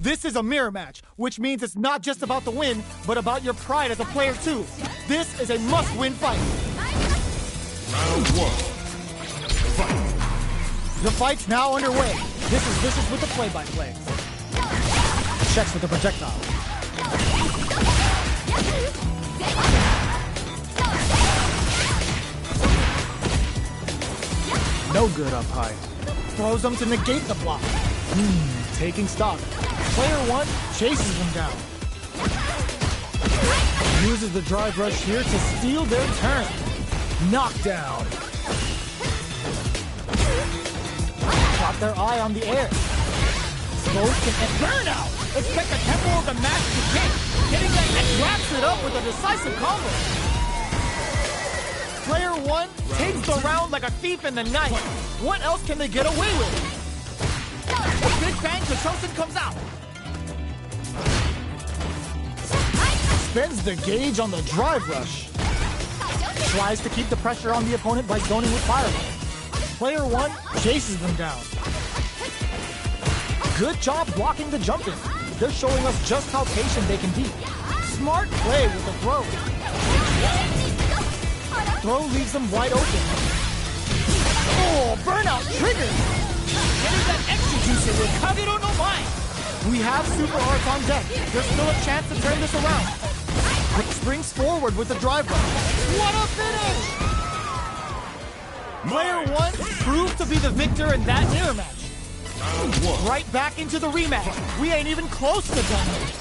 This is a mirror match, which means it's not just about the win, but about your pride as a player too. This is a must-win fight. Round 1. Fight. The fight's now underway. This is Vicious with the play-by-play. Checks with the projectile. No good up high. Throws them to negate the block. Taking stock. Player 1 chases them down. Uses the drive rush here to steal their turn. Knockdown. Got their eye on the air. Both can burnout. Expect the tempo of the match to kick. Getting that and wraps it up with a decisive combo. Player 1 takes the round like a thief in the night. What else can they get away with? The Big Bang Kachoshin comes out. Spends the gauge on the drive rush. Tries to keep the pressure on the opponent by zoning with fireball. Player 1 chases them down. Good job blocking the jump in. They're showing us just how patient they can be. Smart play with the throw. Throw leaves them wide open. Oh, burnout triggered. Getting that extra juice in with Kagero no Mai. We have super arts on deck. There's still a chance to turn this around. But springs forward with the drive rush. What a finish! Player 1 proved to be the victor in that mirror match. Right back into the rematch. We ain't even close to done yet.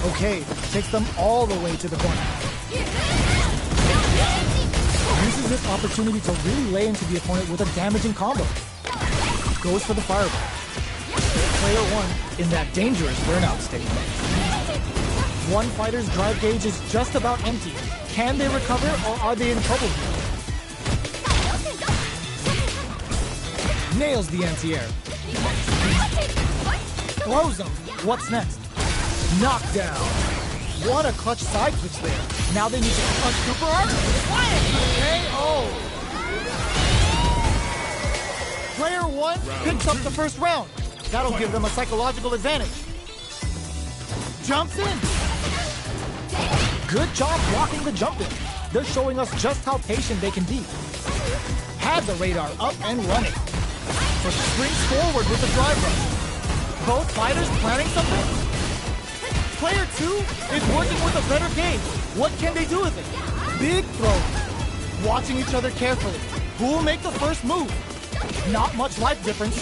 Okay, takes them all the way to the corner. Uses this opportunity to really lay into the opponent with a damaging combo. Goes for the fireball. Player 1 in that dangerous burnout state. One fighter's drive gauge is just about empty. Can they recover or are they in trouble here? Nails the anti-air. Throws them. What's next? Knockdown. What a clutch side switch there. Now they need to punch super hard. KO. Player 1 picks up the first round. That'll give them a psychological advantage. Jumps in. Good job blocking the jump in. They're showing us just how patient they can be. Had the radar up and running. So springs forward with the drive rush. Both fighters planning something. Player 2 is working with a better game. What can they do with it? Big throw. Watching each other carefully. Who will make the first move? Not much life difference.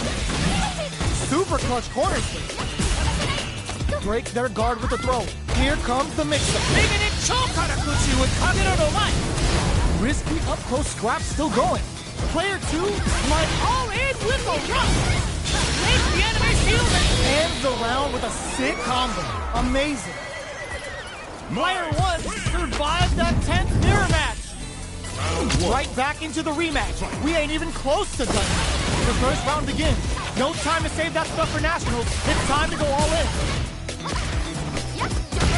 Super clutch corner sweep. Break their guard with the throw. Here comes the mix-up. Making it Chokarakuchi with Kagero no Mai. Risky up-close scrap still going. Player 2 might all in with a rush. Makes the enemy shield and ends the round with a sick combo. Amazing. Player 1 survived that 10th mirror match. Right back into the rematch. We ain't even close to done. The first round begins. No time to save that stuff for nationals. It's time to go all in.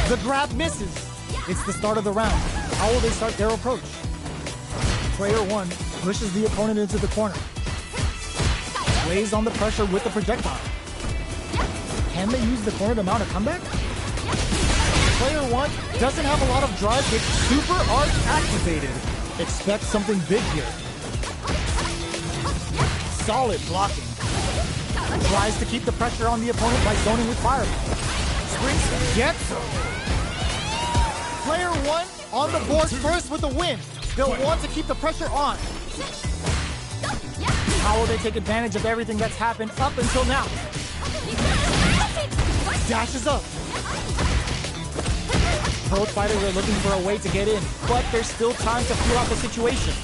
The grab misses. It's the start of the round. How will they start their approach? Player 1 pushes the opponent into the corner. Lays on the pressure with the projectile. Can they use the corner to mount a comeback? Player 1 doesn't have a lot of drive. It's super arc activated. Expect something big here. Solid blocking. Tries to keep the pressure on the opponent by zoning with fireball. Springs gets him. Player 1 on the board first with the win. They'll want to keep the pressure on. How will they take advantage of everything that's happened up until now? Dashes up. Both fighters are looking for a way to get in, but there's still time to feel out the situation.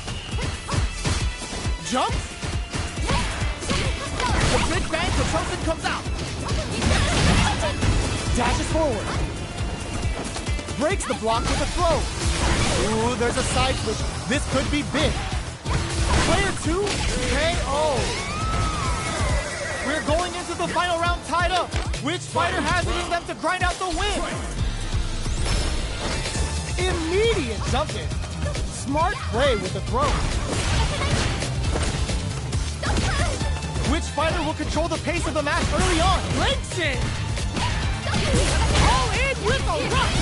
Jumps. The Big Bang Kachoshin comes out. Dashes forward. Breaks the block with a throw. Ooh, there's a side switch. This could be big. Player 2, KO. We're going into the final round tied up. Which fighter has it in them to grind out the win? Immediate jump in. Smart play with the throw. Which fighter will control the pace of the match early on? Links in. All in with a rush.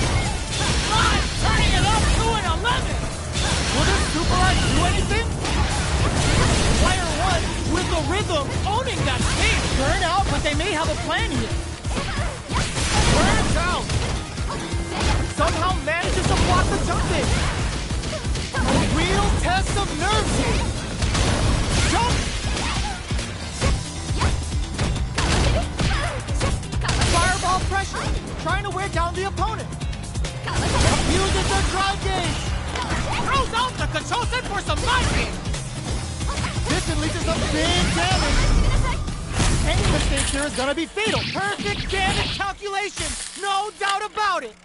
Turning it up to an 11. Will this super art do anything? Player 1 with the rhythm owning that stage. Burn out, but they may have a plan here. Burns out. Somehow manages to block the jump in. A real test of nerves here. Jump! Fireball pressure, trying to wear down the opponent. Uses the drive gauge. Throws out the control set for some knifing. This unleashes some big damage. Any mistake here is gonna be fatal. Perfect damage calculation, no doubt about it.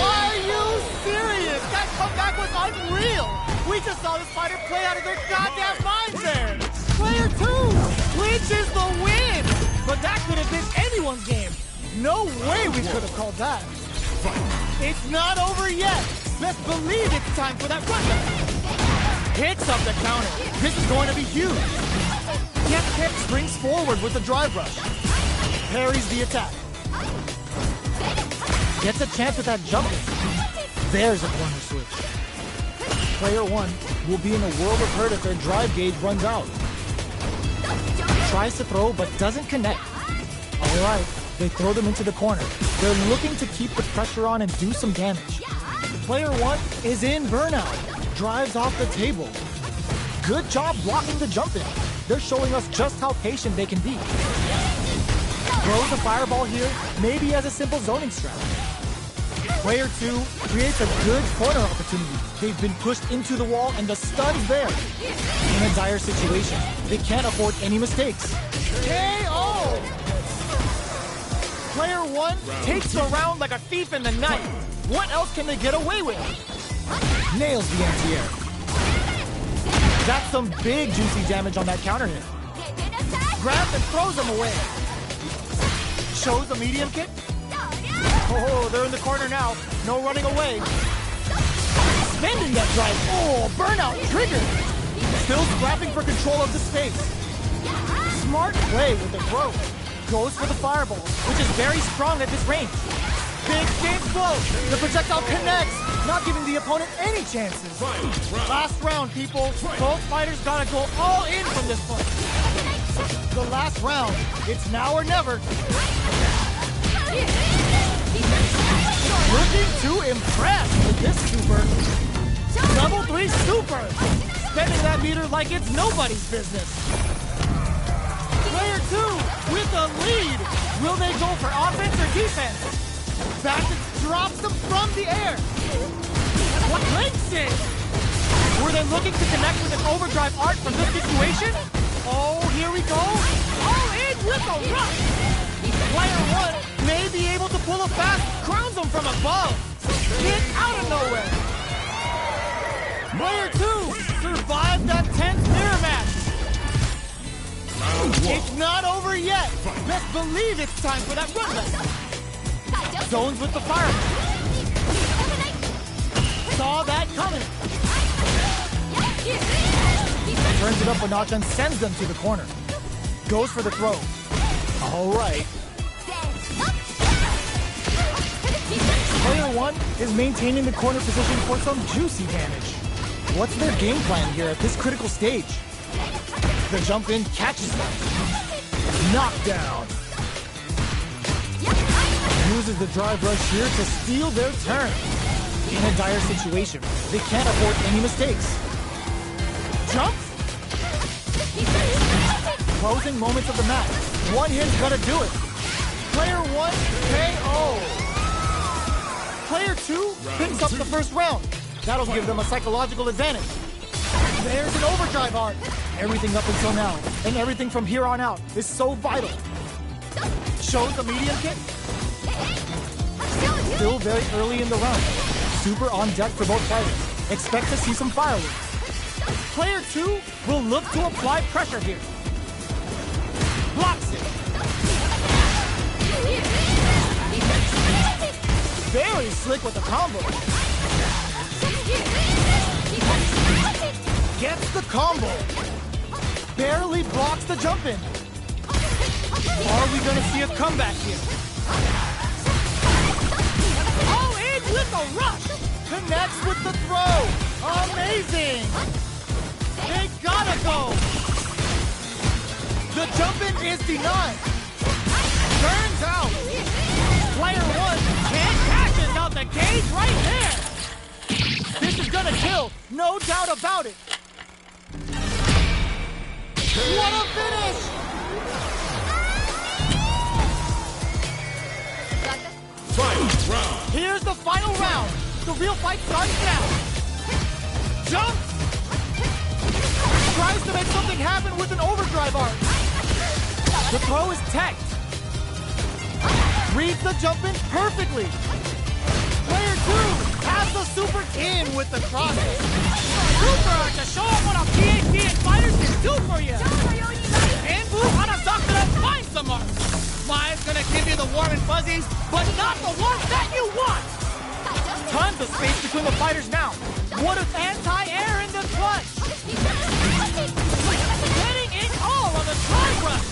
Are you serious? That comeback was unreal. We just saw this fighter play out of their goddamn minds there. Player 2 clinches the win. But that could have been anyone's game. No way we could have called that. It's not over yet. Best believe it's time for that run back. Hits up the counter. This is going to be huge. Kip springs forward with the drive rush. Parries the attack. Gets a chance with that jump. There's a corner switch. Player 1 will be in a world of hurt if their drive gauge runs out. Tries to throw, but doesn't connect. All right, they throw them into the corner. They're looking to keep the pressure on and do some damage. Player 1 is in burnout. Drives off the table. Good job blocking the jump in. They're showing us just how patient they can be. Throws a fireball here, maybe as a simple zoning strategy. Player 2 creates a good corner opportunity. They've been pushed into the wall and the stun's there. In a dire situation, they can't afford any mistakes. KO! Player 1 takes the round like a thief in the night. What else can they get away with? Nails the anti-air. That's some big juicy damage on that counter hit. Grabs and throws him away. Shows a medium kick. Oh, they're in the corner now. No running away. Spending that drive. Oh, burnout triggered. Still scrapping for control of the space. Smart play with the throw. Goes for the fireball, which is very strong at this range. Big blow. The projectile connects, not giving the opponent any chances. Last round, people. Both fighters gotta go all in from this point. The last round. It's now or never. Looking to impress with this super. Double 3 super. Spending that meter like it's nobody's business. Player 2 with the lead. Will they go for offense or defense? Bassett drops them from the air. What links it? Were they looking to connect with an overdrive art from this situation? Oh, here we go. All in with a rush. Player 1 may be able to pull a fast, crowns them from above. Hit out of nowhere. Player 2 survived that tense mirror match. It's not over yet. Best believe it's time for that run back. Zones with the fire. Saw that coming. Turns it up a notch and sends them to the corner. Goes for the throw. All right. Player 1 is maintaining the corner position for some juicy damage. What's their game plan here at this critical stage? The jump in catches them. Knockdown. Uses the drive rush here to steal their turn. In a dire situation, they can't afford any mistakes. Jump. Closing moments of the match. One hit's gonna do it. Player 1 KO. Player 2 picks up the first round. That'll give them a psychological advantage. There's an overdrive art. Everything up until now, and everything from here on out, is so vital. Shows a medium kick. Still very early in the round. Super on deck for both fighters. Expect to see some fireworks. Player 2 will look to apply pressure here. Blocks it. Very slick with the combo. Gets the combo. Barely blocks the jump in. Are we gonna see a comeback here? All in with a rush. Connects with the throw. Amazing. They gotta go. The jump in is denied. Turns out. Player one And cashes out the cage right there. This is gonna kill, no doubt about it. What a finish! Final round. Here's the final round. The real fight starts now. Jumps! Tries to make something happen with an overdrive arc. The throw is teched. Reads the jump in perfectly. Player two has the super in with the cross. Super art to show off what a PhD in fighters can do for you. And Blue Hanazakura finds the mark. Smile's gonna give you the warm and fuzzies, but not the ones that you want. Tons of space between the fighters now. What if anti-air in the clutch? Getting it all on the drive rush.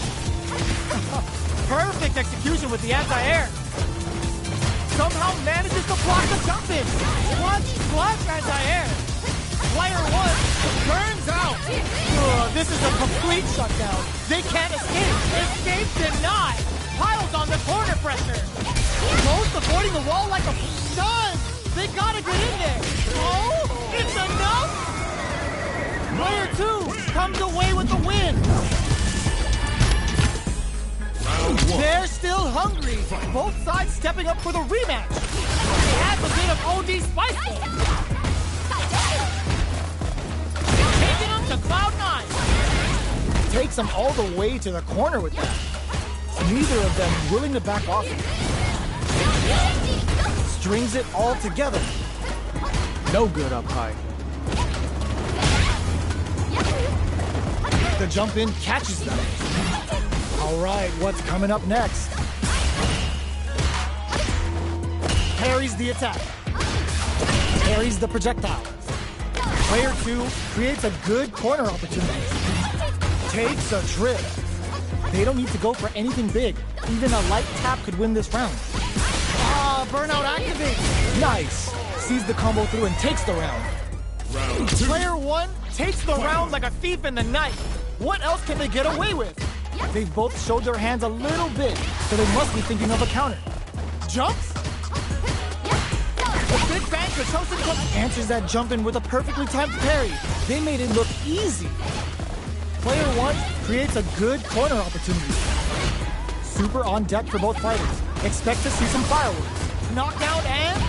Perfect execution with the anti-air. Somehow manages to block the jump in. Clutch, clutch, anti-air. Player one turns out. This is a complete shutdown. They can't escape. Escape denied. Piles on the corner pressure. Most avoiding the wall like a stun. They gotta get in there. Oh, it's enough. Player two comes away with the win. Round one. They're still hungry. Both sides stepping up for the rematch. It adds a bit of OD spice though. Taking them to Cloud 9. Takes them all the way to the corner with that. Neither of them willing to back off. Strings it all together. No good up high. The jump in catches them. All right, what's coming up next? Parries the attack. Parries the projectile. Player two creates a good corner opportunity. Takes a trip. They don't need to go for anything big. Even a light tap could win this round. Burnout activates. Nice. Sees the combo through and takes the round. Round two. Player one takes the round like a thief in the night. What else can they get away with? They've both showed their hands a little bit, so they must be thinking of a counter. Jumps? The Big Bang Kachoshin answers that jump in with a perfectly timed parry. They made it look easy. Player one creates a good corner opportunity. Super on deck for both fighters. Expect to see some fireworks. Knockdown and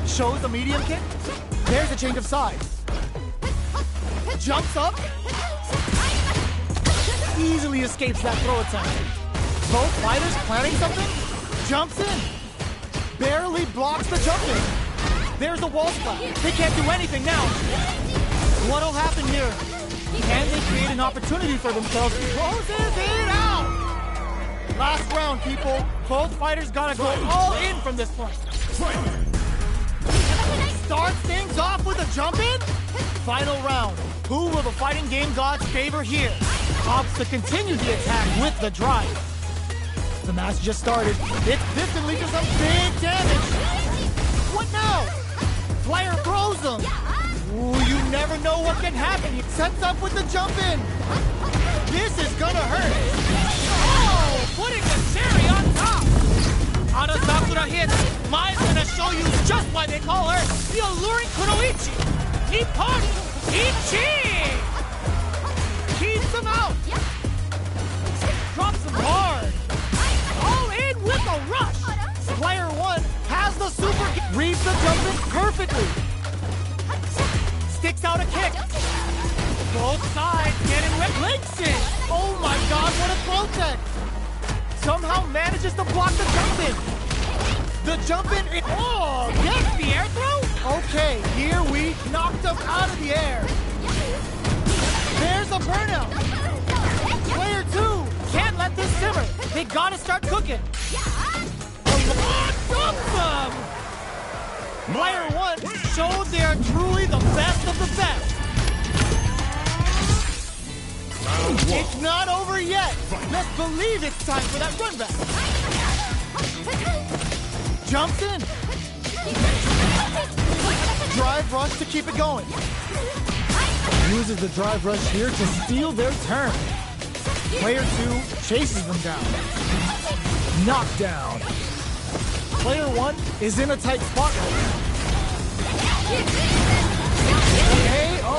shows the medium kick. There's a change of sides. Jumps up. Easily escapes that throw attempt. Both fighters planning something. Jumps in. Barely blocks the jump in. There's a wall splat. They can't do anything now. What'll happen here? Can they create an opportunity for themselves? Closes it out! Last round, people. Both fighters gotta go all in from this point. Starts things off with a jump in. Final round. Who will the fighting game gods favor here? Opts to continue the attack with the drive. The match just started. It's distantly to some big damage. What now? Player throws him. Ooh, you never know what can happen. He sets up with the jump in. This is gonna hurt. Oh, putting the cherry on top. Hanazakura hits. Mai's gonna show you just why they call her the alluring Kunoichi. Nippon Ichi. Keeps him out. Drops him hard. All in with a rush. Player one has the super. Reads the jump in perfectly. Sticks out a kick. Both sides getting wet. Links it. Oh my god, what a throw tech. Somehow manages to block the jump in. The jump in. Oh, gets the air throw? Okay, here we knocked him out of the air. There's a burnout. Player two can't let this simmer. They gotta start cooking. Awesome! Player one showed they are truly the best of the best. Round one. It's not over yet. Let's believe it's time for that run back. Jumps in. Drive rush to keep it going. Uses the drive rush here to steal their turn. Player 2 chases them down. Knockdown. Player 1 is in a tight spot right now. KO.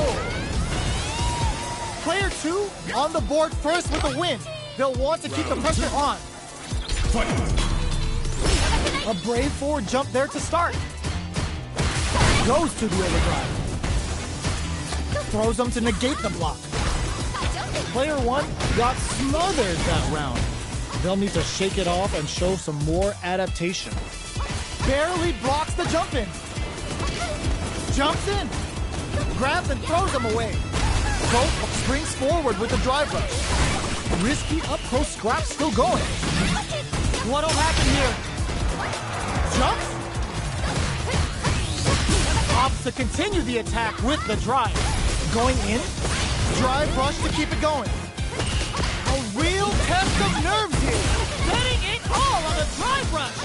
Player 2 on the board first with a win. They'll want to keep the pressure on. A brave forward jump there to start. Goes to the overdrive. Throws them to negate the block. Player 1 got smothered that round. They'll need to shake it off and show some more adaptation. Barely blocks the jump in. Jumps in. Grabs and throws them away. Both springs forward with the drive rush. Risky up-close scrap still going. What'll happen here? Jumps. Opts to continue the attack with the drive. Going in. Drive rush to keep it going. A real test of nerves here. Betting it all on the drive rush.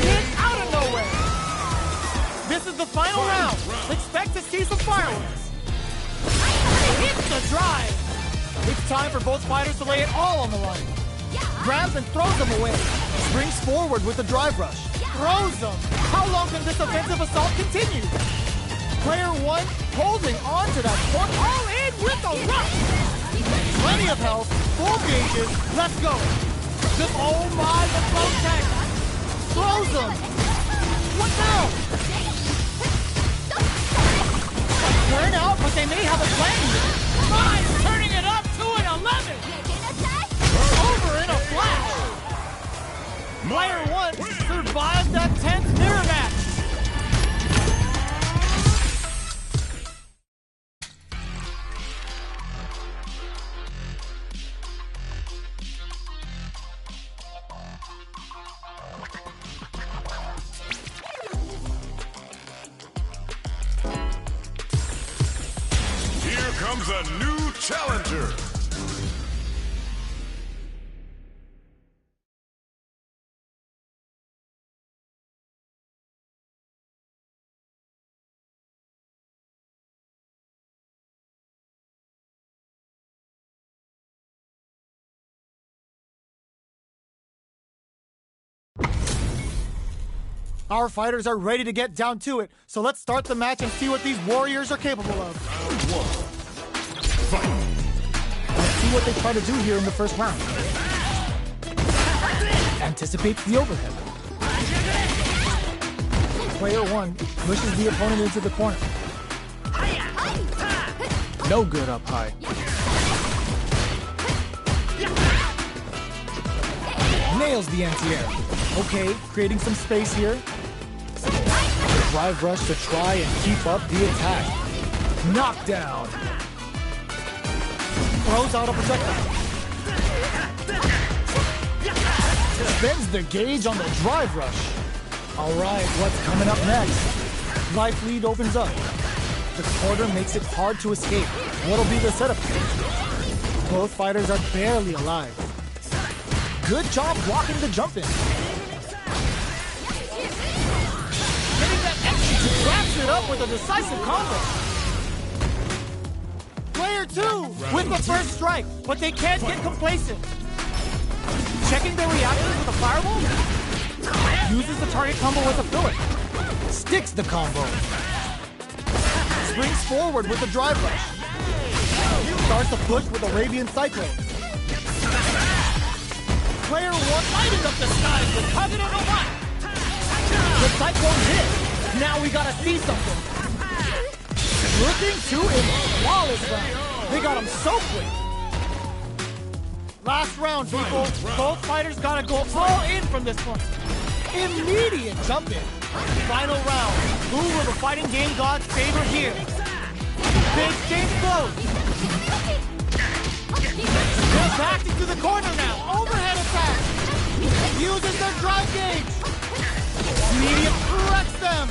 Hit out of nowhere. This is the final round. Expect to see some fireworks. Hits the drive. It's time for both fighters to lay it all on the line. Grabs and throws them away. Springs forward with the drive rush. Throws them. How long can this offensive assault continue? Player 1 holding on to that point. All in with the rush. Plenty of health. Full gauges. Let's go. Oh my, the float tech. Throws them. What now? Burn out, but they may have a plan here. Mine's turning it up to an 11. Over in a flash. Player 1 survives that tense mirror match. Here comes a new challenger. Our fighters are ready to get down to it, so let's start the match and see what these warriors are capable of. Round one. Fight. Let's see what they try to do here in the first round. Anticipates the overhead. Player 1 pushes the opponent into the corner. No good up high. Nails the anti-air. Okay, creating some space here. Drive rush to try and keep up the attack. Knockdown. Throws out a projectile. Spends the gauge on the drive rush. All right, what's coming up next? Life lead opens up. The quarter makes it hard to escape. What'll be the setup here? Both fighters are barely alive. Good job blocking the jump in. Getting that extra. Wraps it up with a decisive combo. Player 2 with the first strike, but they can't get complacent. Checking their reactions with a fireball. Uses the target combo with a filler. Sticks the combo. Springs forward with a drive rush. Starts to push with Arabian Cyclone. Player 1 Lighting up the skies with target on a what? The Cyclone hit. Now we gotta see something. Looking to a flawless round. They got him so quick. Last round, people. Both fighters gotta go all in from this one. Immediate jump in. Final round. Who will the fighting game gods favor here? Big game close. They're backed into the corner now. Overhead attack. Uses their drive gauge. Medium wrecks them.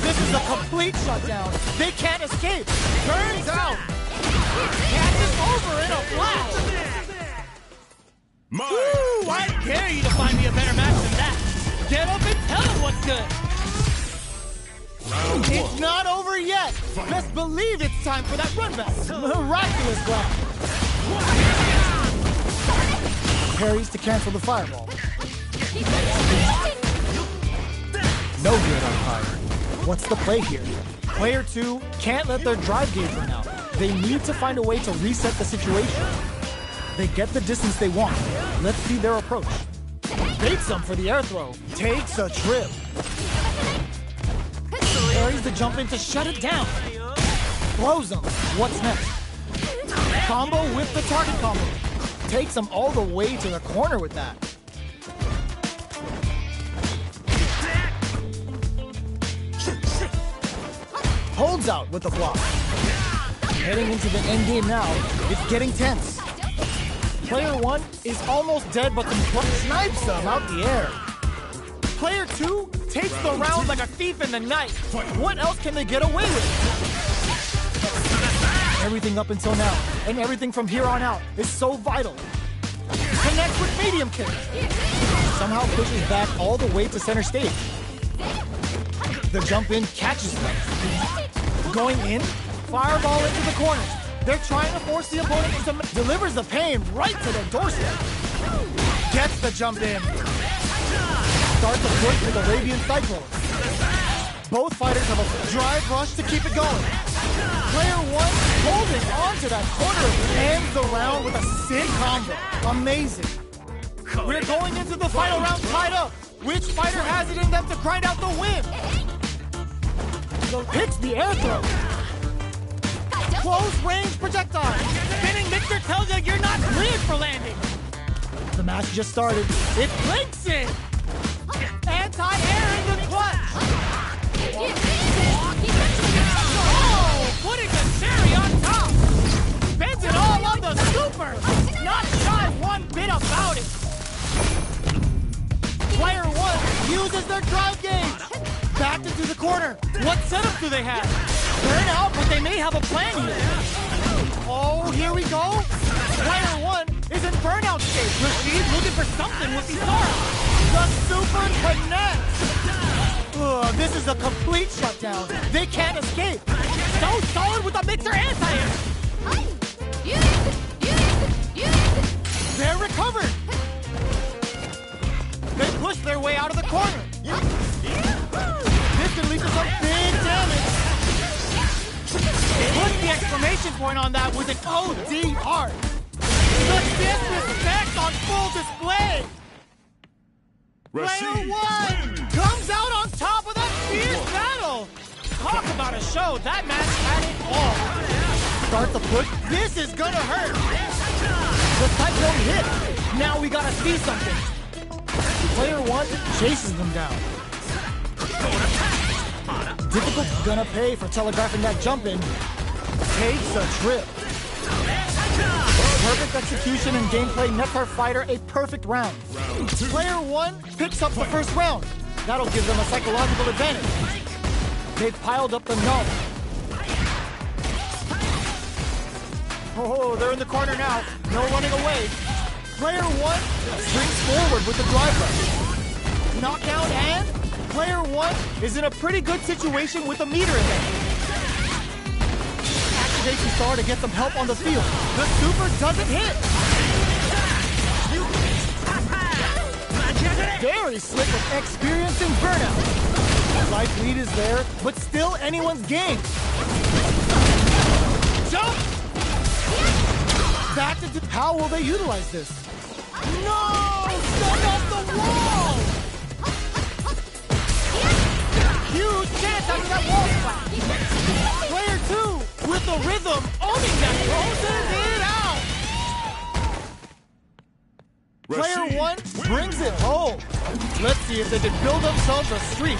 This is a complete shutdown. They can't escape. Turns out. Catches over in a flash. Ooh, I dare you to find me a better match than that. Get up and tell him what's good. It's not over yet. Best believe it's time for that run back. Miraculous grab. Parries to cancel the fireball. No good on fire. What's the play here? Player 2 can't let their drive gauge run out. They need to find a way to reset the situation. They get the distance they want. Let's see their approach. Baits them for the air throw. Takes a trip. Parries the jump in to shut it down. Throws them. What's next? Combo with the target combo. Takes them all the way to the corner with that. Holds out with the block. Heading into the end game now. It's getting tense. Player 1 is almost dead, but snipes them out the air. Player 2 takes the round like a thief in the night. What else can they get away with? Everything up until now, and everything from here on out, is so vital. Connects with medium kick. Somehow pushes back all the way to center stage. The jump in catches them. Going in, fireball into the corner. They're trying to force the opponent into... Delivers the pain right to their doorstep. Gets the jump in. Starts the push with Arabian Cyclone. Both fighters have a drive rush to keep it going. Player 1 holding on to that corner ends the round with a sick combo. Amazing. We're going into the final round tied up. Which fighter has it in them to grind out the win? Hits the air throw. Close range projectile. Spinning mixer tells you you're not cleared for landing. The match just started. It blinks it. Anti-air in the clutch. Oh, putting the cherry on top. Spends it all on the super. Not shy one bit about it. Player 1 uses their drive gauge. Backed into the corner. What setup do they have? Burn out, but they may have a plan here. Oh, here we go. Player 1 is in burnout state. Rashid's looking for something with Isara. The super connects. Ugh, this is a complete shutdown. They can't escape. So solid with the mixer anti-air. They're recovered. They push their way out of the corner. This can lead to some big damage. Put the exclamation point on that with an ODR. The disrespect on full display. Player 1 comes out on top of that fierce battle. Talk about a show. That match had it all. Start the push. This is gonna hurt. The Cyclone hit. Now we gotta see something. Player 1 chases them down. Difficult gonna pay for telegraphing that jump in. Takes a trip. Perfect execution and gameplay net our fighter a perfect round. Player 1 picks up the first round. That'll give them a psychological advantage. They've piled up the knowledge. Oh, they're in the corner now. No running away. Player 1 springs forward with the drive rush. Knockdown and player 1 is in a pretty good situation with a meter advantage. Activation star to get some help on the field. The super doesn't hit. Very slick with experience and burnout. Life lead is there, but still anyone's game. Jump! Back to how will they utilize this? No! Send off the wall! Huge chance after that wall splat. Player 2 with the rhythm owning that closes it out. Player 1 brings it home. Let's see if they can build themselves a streak.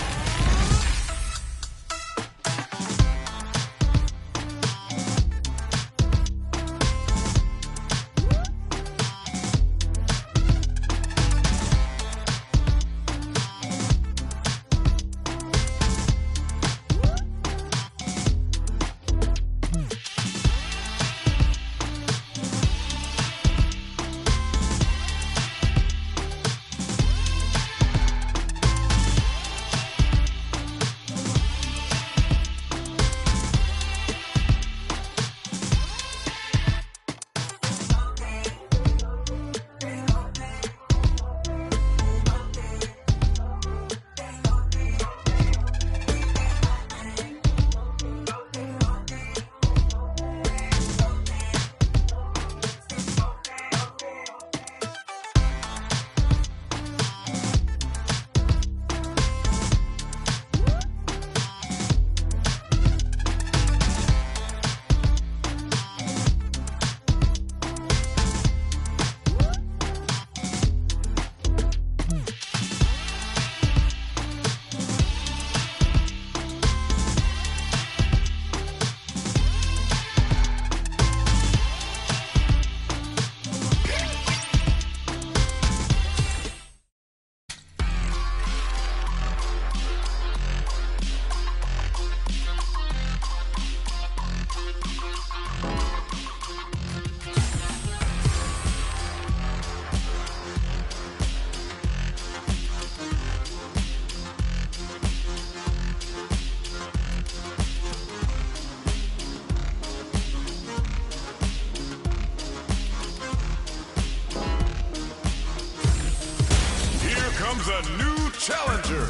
challenger.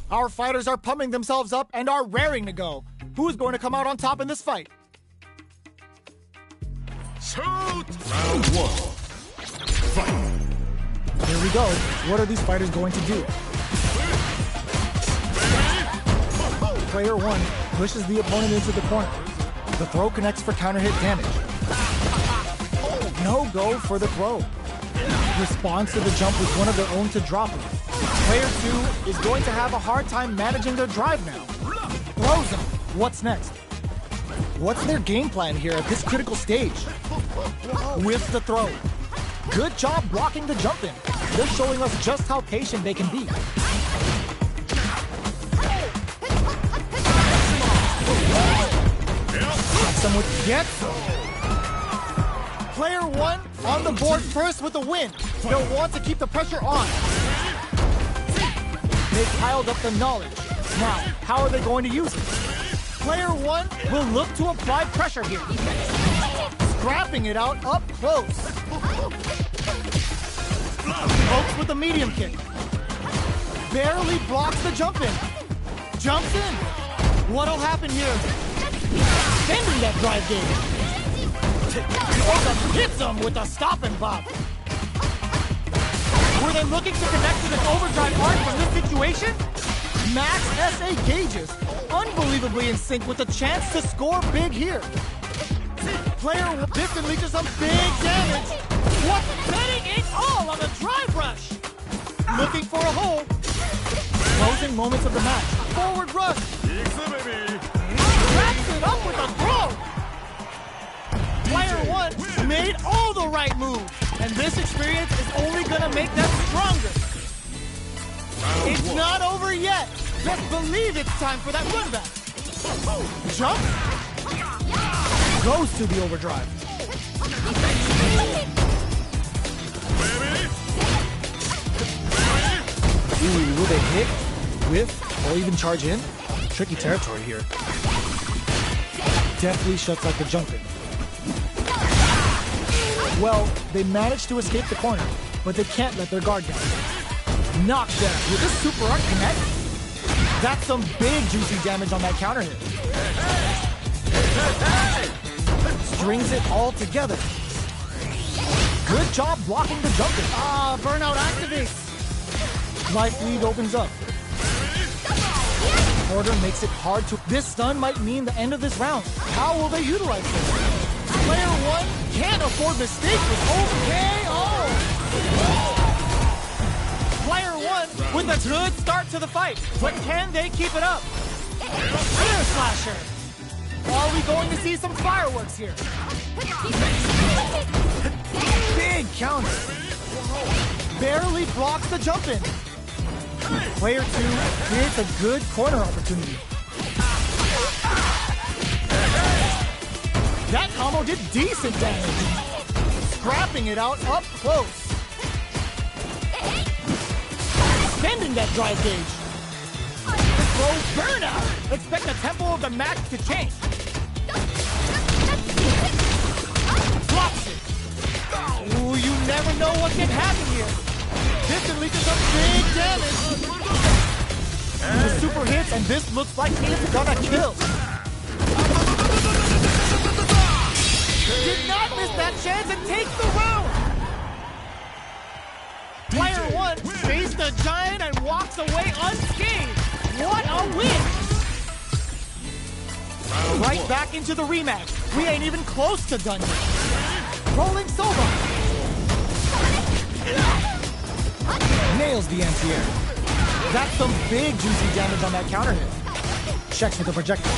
Our fighters are pumping themselves up and are raring to go. Who's going to come out on top in this fight? Shoot! Round one. Fight. Here we go. What are these fighters going to do? Player one pushes the opponent into the corner. The throw connects for counter hit damage. No go for the throw. Responds to the jump with one of their own to drop it. Player two is going to have a hard time managing their drive now. Throws him. What's next? What's their game plan here at this critical stage? Whiffs the throw. Good job blocking the jump in. They're showing us just how patient they can be. Gets some. Player one on the board first with the win. They'll want to keep the pressure on. They've piled up the knowledge. Now, how are they going to use it? Player one will look to apply pressure here. Scrapping it out up close. Pokes with the medium kick. Barely blocks the jump in. Jumps in. What'll happen here? Extending that drive gauge. Hits him with a stop and bop. Were they looking to connect to this overdrive arc from this situation? Max SA gauges, unbelievably in sync with a chance to score big here. Player piston leaches some big damage. What's betting it all on the drive rush? Looking for a hole. Closing moments of the match. Forward rush. Wraps it up with a throw. Player one made all the right moves, and this experience is only gonna make them stronger. It's not over yet. Just believe it's time for that run back. Jump. Goes to the overdrive. Ooh, will they hit, whiff, or even charge in? Tricky territory here. Definitely shuts out the jump in. Well, they managed to escape the corner, but they can't let their guard down. Knockdown with a super arc connect. That's some big juicy damage on that counter hit. Strings it all together. Good job blocking the jump in. Burnout activates. Life lead opens up. Order makes it hard to... This stun might mean the end of this round. How will they utilize this? Player one can't afford mistakes with OKO. Player one with a good start to the fight. But can they keep it up? Spear slasher. Are we going to see some fireworks here? Big counter. Barely blocks the jump in. Player two creates a good corner opportunity. That combo did decent damage. Scrapping it out up close. Extending that drive gauge. Throw burnout. Expect the tempo of the match to change. Drops it. Ooh, you never know what can happen here. This can lead to some big damage. The super hits, and this looks like it's gonna kill. Did not miss that chance and takes the round. Player one faced the giant and walks away unscathed. What a win! Right back into the rematch. We ain't even close to done yet. Rolling Sova. Nails the anti-air. That's some big juicy damage on that counter hit. Checks with the projectile.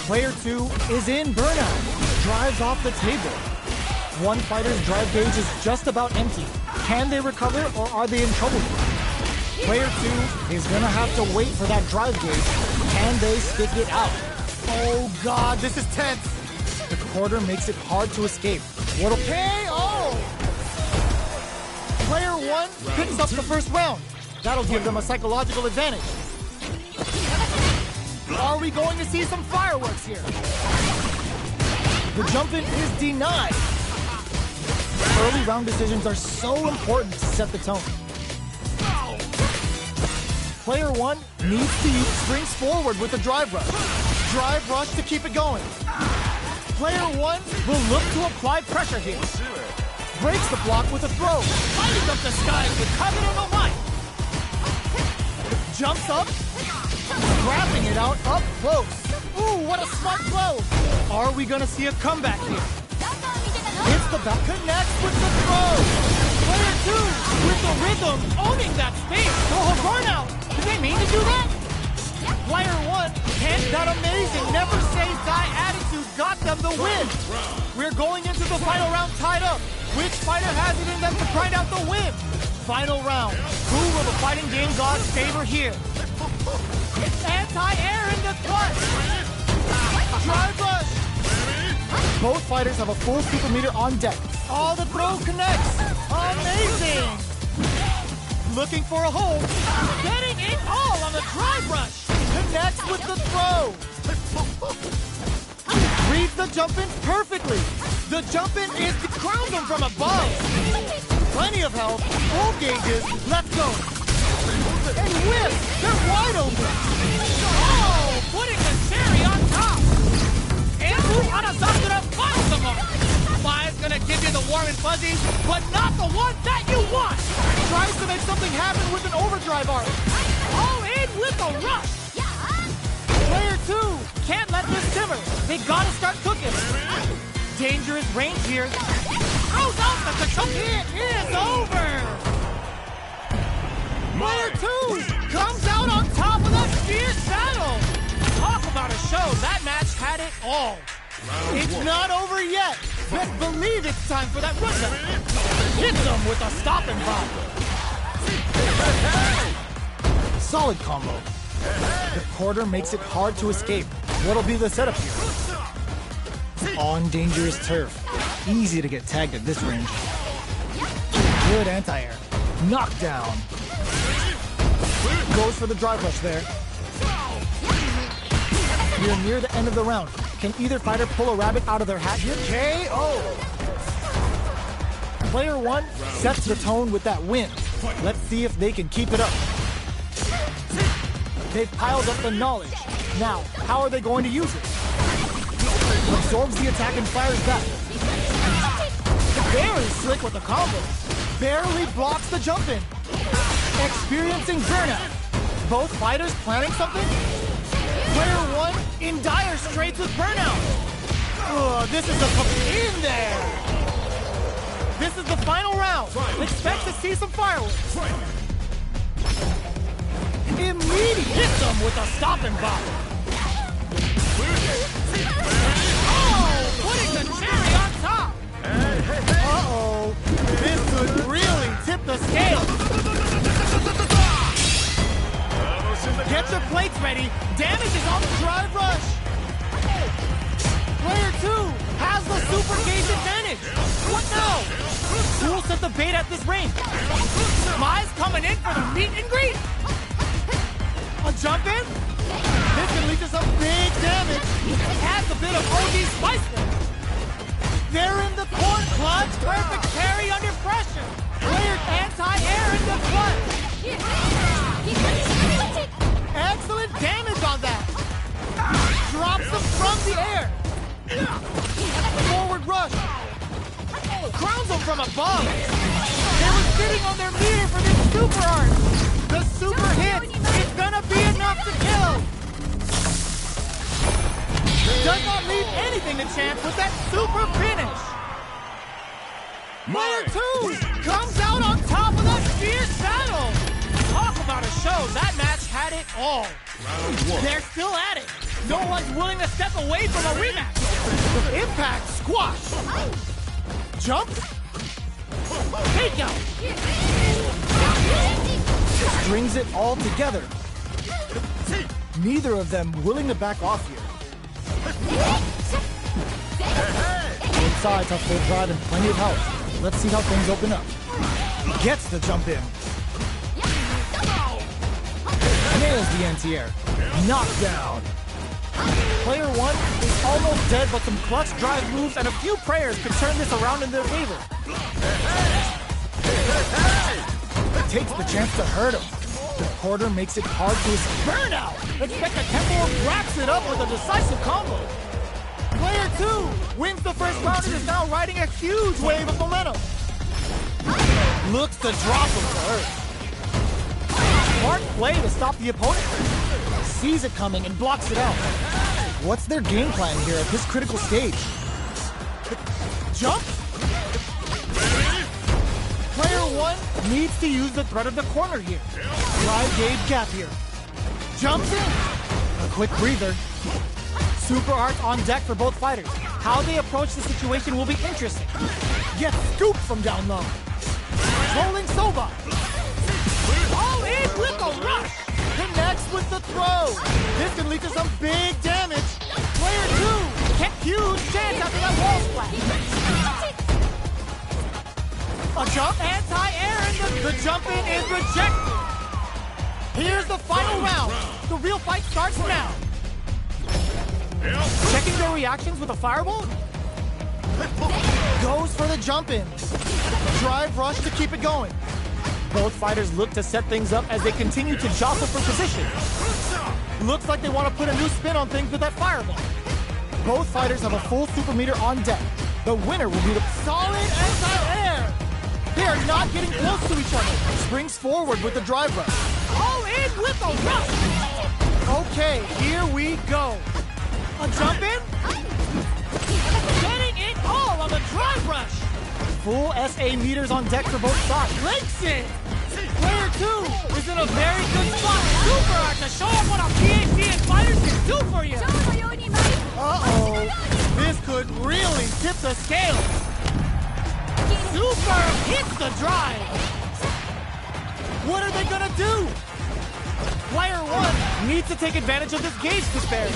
Player two is in burnout. Drives off the table. One fighter's drive gauge is just about empty. Can they recover or are they in trouble? Player two is gonna have to wait for that drive gauge. Can they stick it out? Oh God, this is tense. The quarter makes it hard to escape. What'll KO? Player one picks up the first round. That'll give them a psychological advantage. Are we going to see some fireworks here? The jump-in is denied. Early round decisions are so important to set the tone. Player one needs to springs forward with a drive rush. Drive rush to keep it going. Player one will look to apply pressure here. Breaks the block with a throw. Lighting up the skies with Kagero no Mai. Jumps up. Grabbing it out up close. Ooh, what a smart throw. Are we gonna see a comeback here? Hits the back, connects with the throw. Player two with the rhythm, owning that space. Oh, burnout. Did they mean to do that? Player one, that amazing never say die attitude got them the win. We're going into the final round tied up. Which fighter has it in them to grind out the win? Final round. Who will the fighting game gods favor here? Anti-air in the clutch. Drive rush. Both fighters have a full super meter on deck. Oh, the throw connects. Amazing. Looking for a hold. Getting it all on the drive rush. Connects with the throw. Reads the jump-in perfectly. The jump-in is to crown them from above. Plenty of health. Full gauges. Let's go. And whip. They're wide open. Oh, putting the cherry on top. Andrew Anasakura finds the mark. Mai's gonna give you the warm and fuzzies, but not the one that you want. Tries to make something happen with an overdrive arc. All in with a rush. Player two Can't let this simmer. They gotta start cooking. dangerous range here. Throws out the control. It is over. Player two Comes out on top of that fierce battle. Talk about a show. That match had it all. It's not over yet. Best believe it's time for that rundown. Hits them with a stopping bomb. Solid combo. The quarter makes it hard to escape. What'll be the setup here? On dangerous turf. Easy to get tagged at this range. Good anti-air. Knockdown. Goes for the drive rush there. We're near the end of the round. Can either fighter pull a rabbit out of their hat here? KO! Player one sets the tone with that win. Let's see if they can keep it up. They've piled up the knowledge. Now, how are they going to use it? Absorbs the attack and fires back. Very slick with the combo. Barely blocks the jump in. Experiencing burnout. Both fighters planning something? Player one in dire straits with burnout. Oh, this is in there. This is the final round. Expect to see some fireworks. Immediate hits them with a stopping bomb. Oh, putting the cherry on top. Uh-oh. This could really tip the scale. Get your plates ready. Damage is on the drive rush. Player two has the super gauge advantage. What now? Who'll set the bait at this range? Mai's coming in for the meet and greet. A jump in? This can lead to some big damage. Adds a bit of OG spice there. They're in the corn clutch. Perfect carry under pressure. Player anti-air in the clutch. Excellent damage on that. Drops them from the air. Forward rush. Crowns them from above. They were sitting on their meter for this super art. The super hit is gonna be enough to kill. Does not leave anything to chance with that super finish. Player two comes out on top of that fierce battle. Talk about a show. That match had it all. They're still at it. No one's willing to step away from a rematch. Impact squash. Jump. Takeout. Strings it all together. Neither of them willing to back off here. Both sides have full drive and plenty of health. Let's see how things open up. Gets the jump in. Nails the anti-air. Knockdown. Player 1 is almost dead, but some clutch drive moves and a few prayers could turn this around in their favor. Takes the chance to hurt him. The quarter makes it hard to escape. Burnout! Expect a tempo wraps it up with a decisive combo. Player 2 wins the first round and is now riding a huge wave of momentum. Looks to drop him to earth. Smart play to stop the opponent. Sees it coming and blocks it out. What's their game plan here at this critical stage? Jump? Player 1 needs to use the threat of the corner here. Drive gauge gap here. Jumps in. A quick breather. Super arts on deck for both fighters. How they approach the situation will be interesting. Gets scooped from down low. Rolling Soba. All in with a rush. Connects with the throw. This can lead to some big damage. Player 2 gets huge chance after that wall splash. A jump, anti-air, and the jump in is rejected. Here's the final round. The real fight starts now. Checking their reactions with a fireball. Goes for the jump in. Drive rush to keep it going. Both fighters look to set things up as they continue to jostle for position. Looks like they want to put a new spin on things with that fireball. Both fighters have a full super meter on deck. The winner will be the solid anti-air. They are not getting close to each other. Springs forward with the drive rush. All in with a rush. Okay, here we go. A jump in. Getting it all on the drive rush. Full SA meters on deck for both sides. Breaks it. Player 2 is in a very good spot. Super art to show off what our PhD and fighters can do for you. Uh-oh. This could really tip the scales. Super hits the drive. What are they gonna do? Player 1 needs to take advantage of this gauge disparity.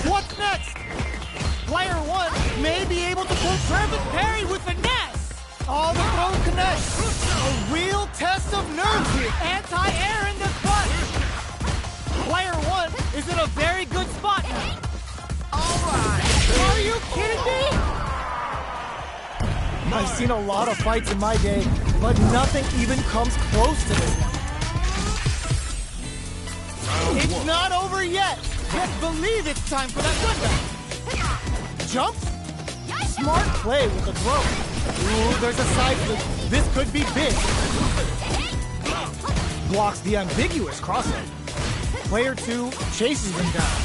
What's next? Player 1 may be able to pull perfect parry with finesse. All the throw connects. A real test of nerves here. Anti-air in the clutch. Player 1 is in a very good spot now. All right. Are you kidding me? I've seen a lot of fights in my day, but nothing even comes close to this one. It's not over yet. Just believe it's time for that comeback. Jumps? Smart play with the throw. Ooh, there's a side flip. This could be big. Blocks the ambiguous crossover. Player 2 chases him down.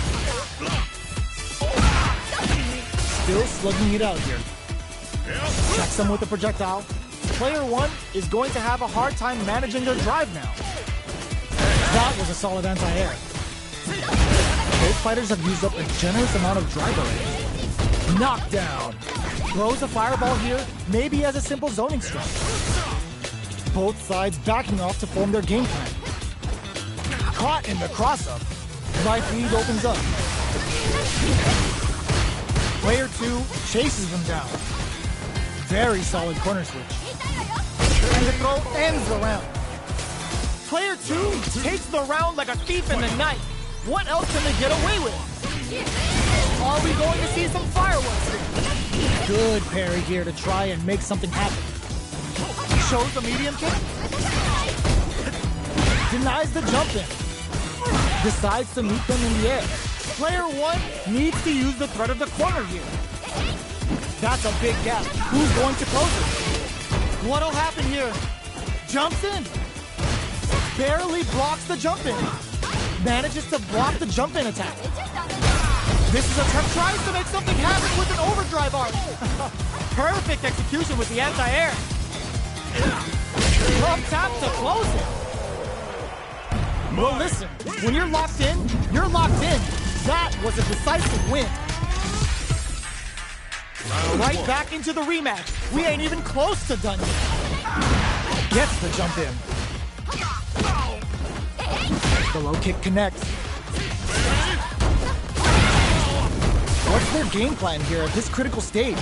Still slugging it out here. Checks him with the projectile. Player 1 is going to have a hard time managing their drive now. That was a solid anti-air. Both fighters have used up a generous amount of drive already. Knockdown. Throws a fireball here, maybe as a simple zoning strike. Both sides backing off to form their game plan. Caught in the cross-up. Right lead opens up. Player 2 chases them down. Very solid corner switch. And the throw ends the round. Player 2 takes the round like a thief in the night. What else can they get away with? Are we going to see some fireworks here? Good parry here to try and make something happen. Shows the medium kick. Denies the jump in. Decides to meet them in the air. Player 1 needs to use the threat of the corner here. That's a big gap. Who's going to close it? What'll happen here? Jumps in. Barely blocks the jump in. Manages to block the jump in attack. This is a tries to make something happen with an overdrive arc. Perfect execution with the anti-air. Love tap to close it. Well, listen, when you're locked in, you're locked in. That was a decisive win. Right back into the rematch. We ain't even close to done yet. Gets the jump in. The low kick connects. What's their game plan here at this critical stage?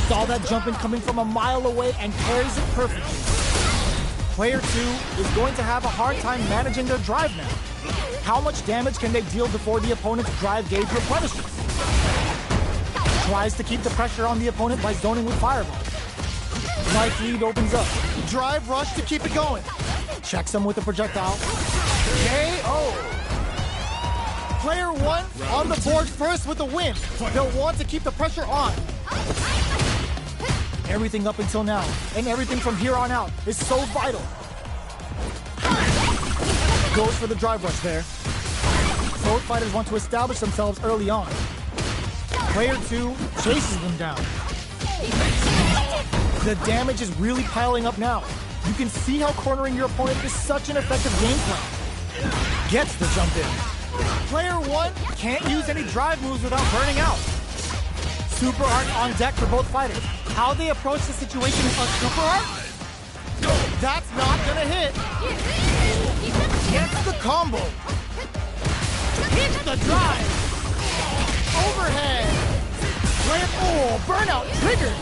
Saw that jump in coming from a mile away and parries it perfectly. Player 2 is going to have a hard time managing their drive now. How much damage can they deal before the opponent's drive gauge replenishes? Tries to keep the pressure on the opponent by zoning with Fireball. Life lead opens up. Drive rush to keep it going. Checks him with a projectile. KO! Player 1 on the board first with a win. They'll want to keep the pressure on. Everything up until now, and everything from here on out, is so vital. Goes for the drive rush there. Both fighters want to establish themselves early on. Player 2 chases them down. The damage is really piling up now. You can see how cornering your opponent is such an effective game plan. Gets the jump in. Player 1 can't use any drive moves without burning out. Super Art on deck for both fighters. How they approach the situation of Super Art? That's not gonna hit. Gets the combo. Hits the drive. Overhead. Oh, burnout triggered.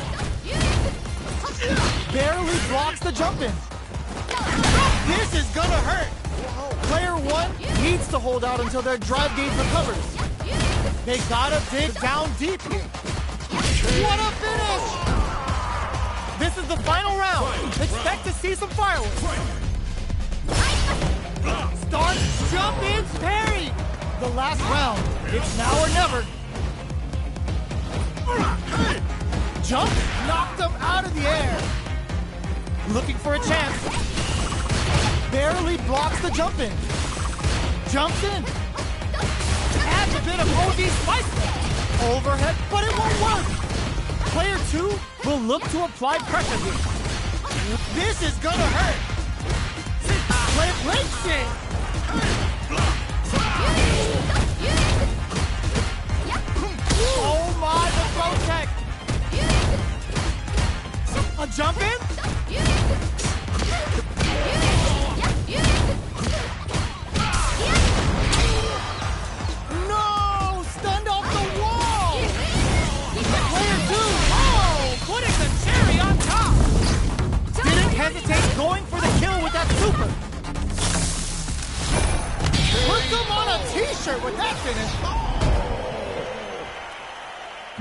Barely blocks the jump in. This is gonna hurt. Player 1 needs to hold out until their drive gauge recovers. They gotta dig down deep here. What a finish! This is the final round. Expect to see some fireworks. Starts, jump in, parry. The last round. It's now or never. Jump knocked him out of the air. Looking for a chance. Barely blocks the jump in. Jumps in. Adds a bit of OD spice. Overhead, but it won't work. Player 2 will look to apply pressure here. This is gonna hurt. Player breaks it. Oh my, the throw tech. A jump in? No! Stunned off the wall! Player 2! Oh, putting the cherry on top. Didn't hesitate going for the kill with that super. Puts him on a t-shirt with that finish.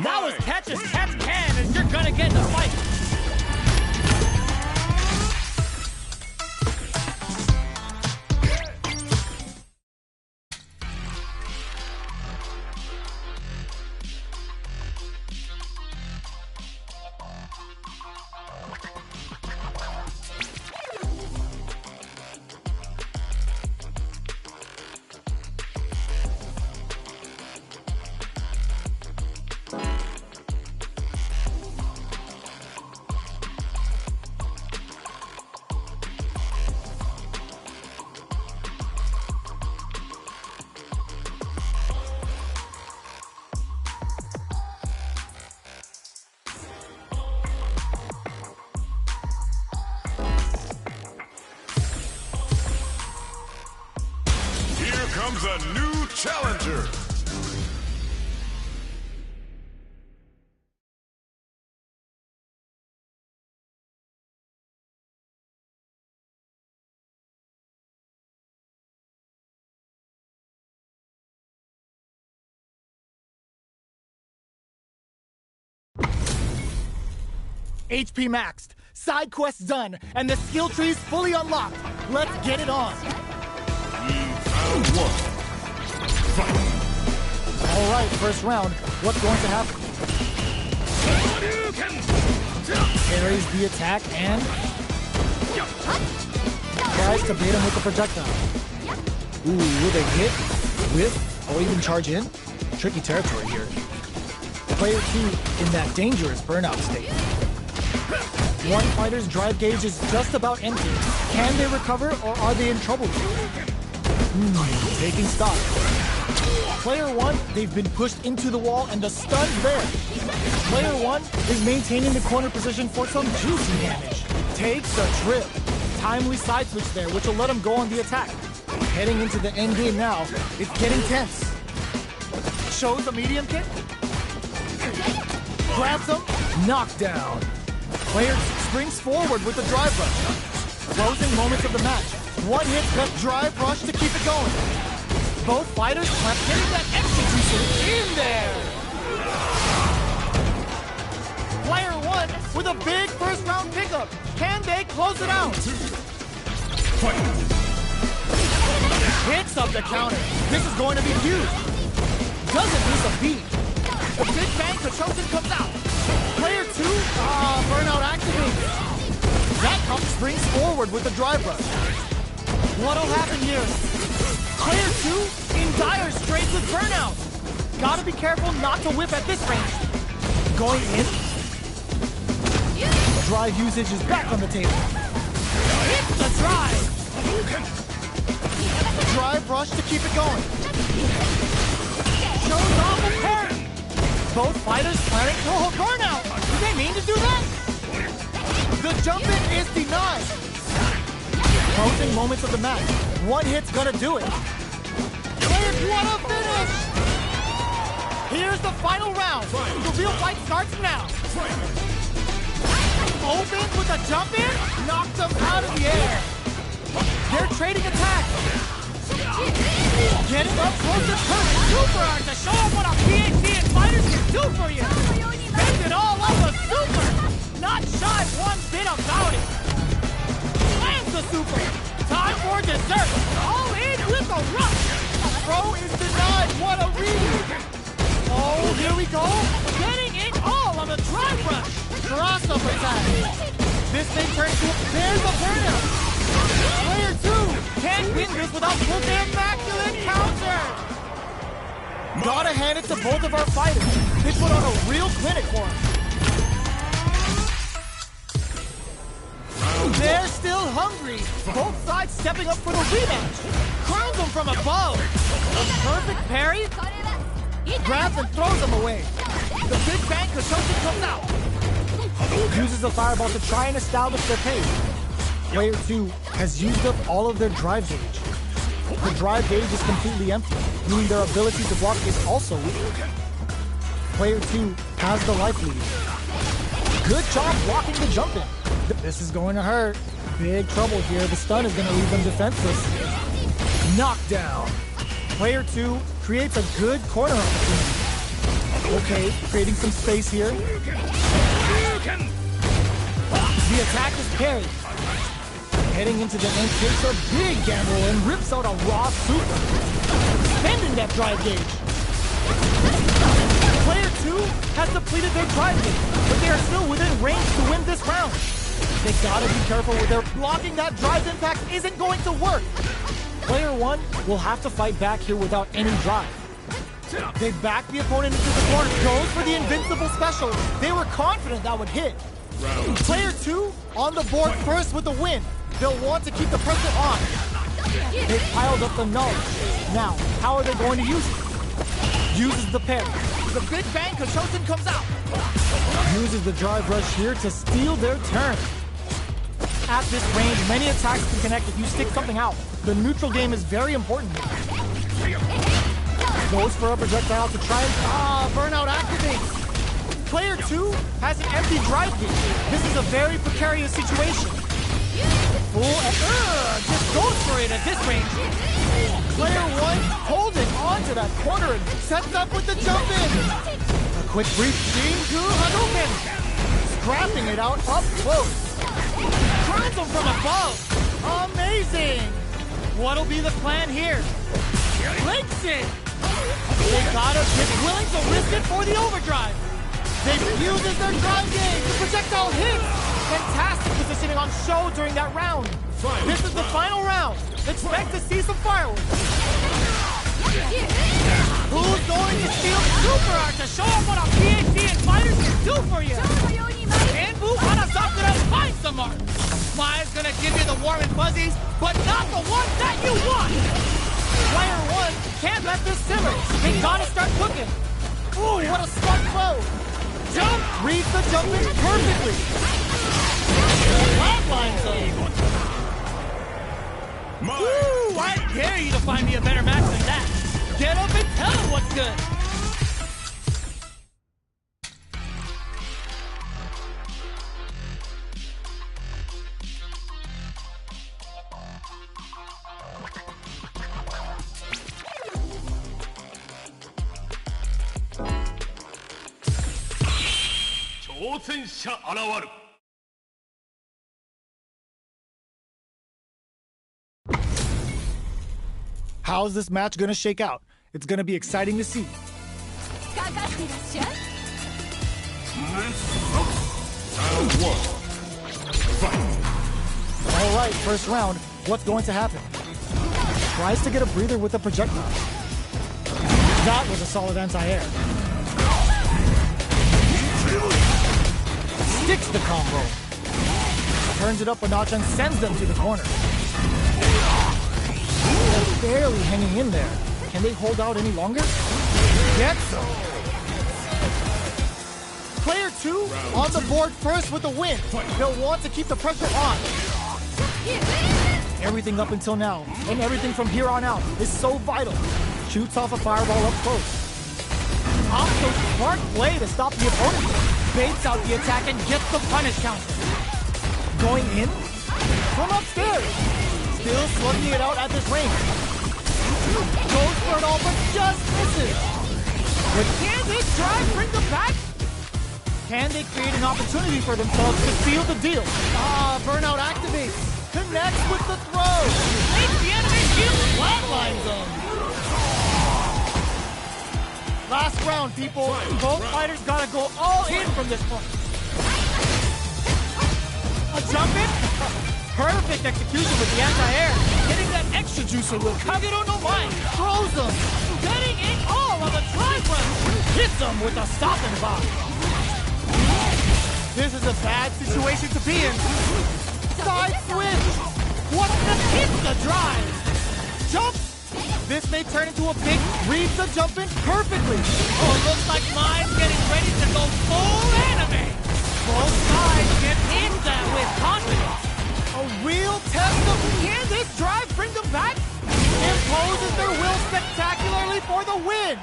Now as catch can, and you're gonna get in the fight. Comes a new challenger. HP maxed, side quests done, and the skill tree's fully unlocked. Let's get it on. Round 1. Fight. All right, first round. What's going to happen? Parries the attack and tries to bait him with the projectile. Ooh, will they hit, whiff, or even charge in? Tricky territory here. Player 2 in that dangerous burnout state. One fighter's drive gauge is just about empty. Can they recover, or are they in trouble here? Taking stock. Player 1, they've been pushed into the wall and the stun's there. Player 1 is maintaining the corner position for some juicy damage. Takes a trip. Timely side switch there, which will let him go on the attack. Heading into the end game now, it's getting tense. Shows a medium kick. Grabs him. Knockdown. Player springs forward with the drive rush. Closing moments of the match. One hit cut drive rush to keep it going. Both fighters getting that execution in there. Player one with a big first round pickup. Can they close it out? Hits up the counter. This is going to be huge. Doesn't miss a beat. The Big Bang Kachosin comes out. Player two, burnout activated. That comes springs forward with the drive rush. What'll happen here? Player two in dire straits with burnout. Gotta be careful not to whip at this range. Going in. Drive usage is back on the table. Hits the drive. Drive rush to keep it going. Shows off a parry. Both fighters planning to hold burnout. Do they mean to do that? The jump in is denied. Closing moments of the match. One hit's gonna do it. Players want a finish. Here's the final round. The real fight starts now. Opens with a jump in. Knocks him out of the air. They're trading attacks. Getting up close and personal. Super art to show them what a PhD and fighters can do for you. Spend it all on the super. Not shy one bit about it. Lands the super. Time for dessert. All in with a rush. Throw is denied. What a read. Oh, here we go. Getting it all on the drive rush. Cross-up attack. This may turn to there's a burnout. Player two can't win this without putting an immaculate counter. Gotta hand it to both of our fighters. They put on a real clinic for us. They're still hungry. Both sides stepping up for the rematch. Crowns them from above. A perfect parry. Grabs and throws them away. The Big Bang Kachosin comes out. Uses the fireball to try and establish their pace. Player 2 has used up all of their drive gauge. The drive gauge is completely empty, meaning their ability to block is also weak. Player 2 has the life lead. Good job blocking the jump in. This is going to hurt. Big trouble here. The stun is going to leave them defenseless. Knockdown. Player 2 creates a good corner opportunity. Okay, creating some space here. The attack is parried. Heading into the end, takes a big gamble and rips out a raw super. Spending that drive gauge. Player 2 has depleted their drive gauge, but they are still within range to win this round. They gotta be careful with their blocking. That drive impact isn't going to work. Player 1 will have to fight back here without any drive. They back the opponent into the corner, goes for the invincible special. They were confident that would hit. Player 2 on the board first with the win. They'll want to keep the pressure on. They've piled up the knowledge. Now, how are they going to use it? Uses the parry. The Big Bang Kachosin comes out. Uses the drive rush here to steal their turn. At this range, many attacks can connect if you stick something out. The neutral game is very important here. Goes for a projectile to try and... burnout activates. Player 2 has an empty drive gauge. This is a very precarious situation. Just goes for it at this range. Player 1 holding on to that corner and sets up with the jump in. A quick brief Jingu Hadouken. Scrapping it out up close. Crowns him from above. Amazing. What'll be the plan here? Links it. They gotta be willing to risk it for the overdrive. They uses their drive gauge. The projectile hits. Fantastic positioning on show during that round. This is the final round. Expect to see some fireworks. Who's going to steal super art to show off what a PhD and fighters can do for you? Anbu Hanasakura finds some art. Smile's gonna give you the warm and fuzzies, but not the ones that you want. Player 1 can't let this simmer. They gotta start cooking. Ooh, what a smart throw. Jump! Reads the jump in perfectly. Flatline zone. Ooh, I dare you to find me a better match than that. Get up and tell them what's good. 挑戦者現る。 How's this match gonna shake out? It's gonna be exciting to see. Round 1. Fight. All right, first round. What's going to happen? Tries to get a breather with a projectile. That was a solid anti-air. Sticks the combo. Turns it up a notch and sends them to the corner. They're barely hanging in there. Can they hold out any longer? Get some. Player 2 on the board first with the win. They'll want to keep the pressure on. Everything up until now, and everything from here on out, is so vital. Shoots off a fireball up close. Also, smart play to stop the opponent. Baits out the attack and gets the punish counter. Going in? From upstairs. Still slugging it out at this range. Goes for it all, but just misses. But can this drive bring them back? Can they create an opportunity for themselves to seal the deal? Burnout activates. Connects with the throw. Makes the enemy feel Flatline zone. Last round, people. Both fighters gotta go all in from this point. A jump in? Perfect execution with the anti-air. Getting that extra juicer with Kagero no Mai. Throws him. getting it all on the drive run. Hits him with a stop and block. This is a bad situation to be in. Side switch. What the hit the drive? Jump. This may turn into a big reads the jump in perfectly. Oh, looks like mine's getting ready to go full anime. Both sides get in that with confidence. A real test of can this drive bring them back? Imposes their will spectacularly for the win.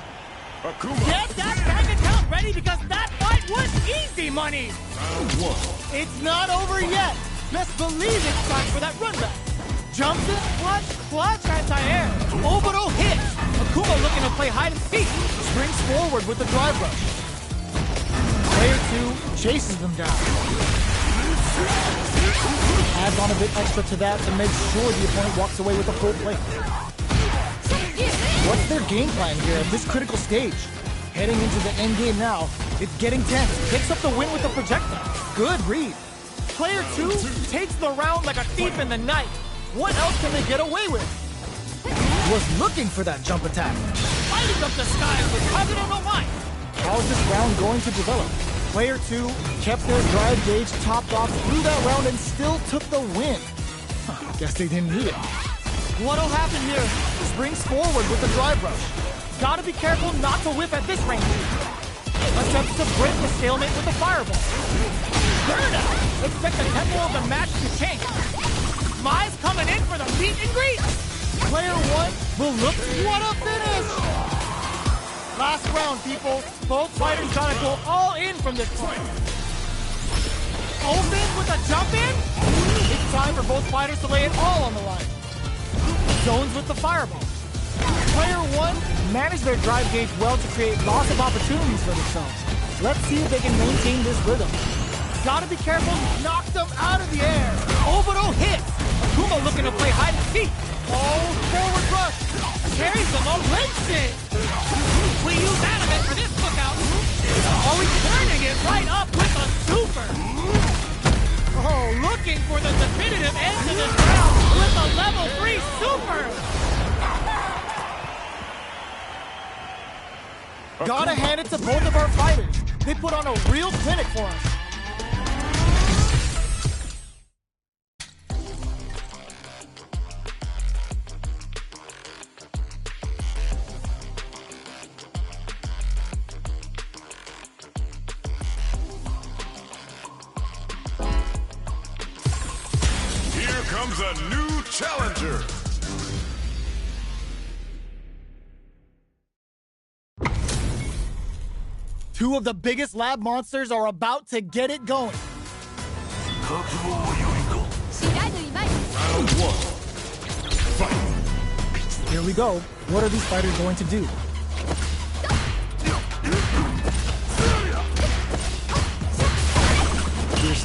Akuma. Get that bank account ready because that fight was easy money. Round one. It's not over yet. Best believe it's time for that run back. Jumps in, clutch, anti-air. Oboro hits. Akuma looking to play hide and seek. Springs forward with the drive rush. Player 2 chases them down. Adds on a bit extra to that to make sure the opponent walks away with a full plate. What's their game plan here at this critical stage? Heading into the end game now. It's getting tense. Picks up the win with the projectile. Good read. Player 2 takes the round like a thief in the night. What else can they get away with? Was looking for that jump attack. Lighting up the skies with Kagero no Mai. How's this round going to develop? Player 2 kept their drive gauge topped off through that round and still took the win. Guess they didn't need it. What'll happen here? Springs forward with the drive rush. Gotta be careful not to whip at this range. Attempts to break the stalemate with the fireball. Burnout! Expect the tempo of the match to change. Mai's coming in for the meet and greet. Player 1 will look. What a finish! Last round, people. Both fighters gotta go all in from this point. Open with a jump in. It's time for both fighters to lay it all on the line. Zones with the fireball. Player 1 managed their drive gauge well to create lots of opportunities for themselves. Let's see if they can maintain this rhythm. Gotta be careful, knock them out of the air. Oboro hits. Akuma looking to play hide and seek. Oh, forward rush. Carries them on it. We use anime for this cookout. Oh, he's turning it right up with a super. Oh, looking for the definitive end to this round with a level 3 super. Gotta hand it to both of our fighters. They put on a real clinic for us. Here comes a new challenger. Two of the biggest lab monsters are about to get it going. Round one. Fight. Here we go. What are these fighters going to do?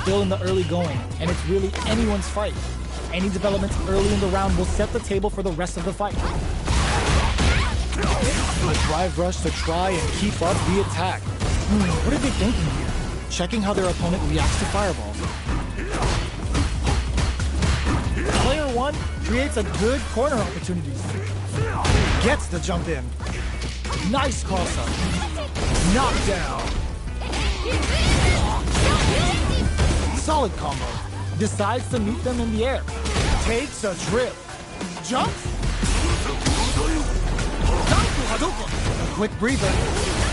still in the early going, and it's really anyone's fight. Any developments early in the round will set the table for the rest of the fight. A drive rush to try and keep up the attack. What are they thinking here? Checking how their opponent reacts to fireballs. Player 1 creates a good corner opportunity. Gets the jump in. Nice cross-up. Knockdown. Solid combo. Decides to meet them in the air. Takes a trip. Jumps. A quick breather.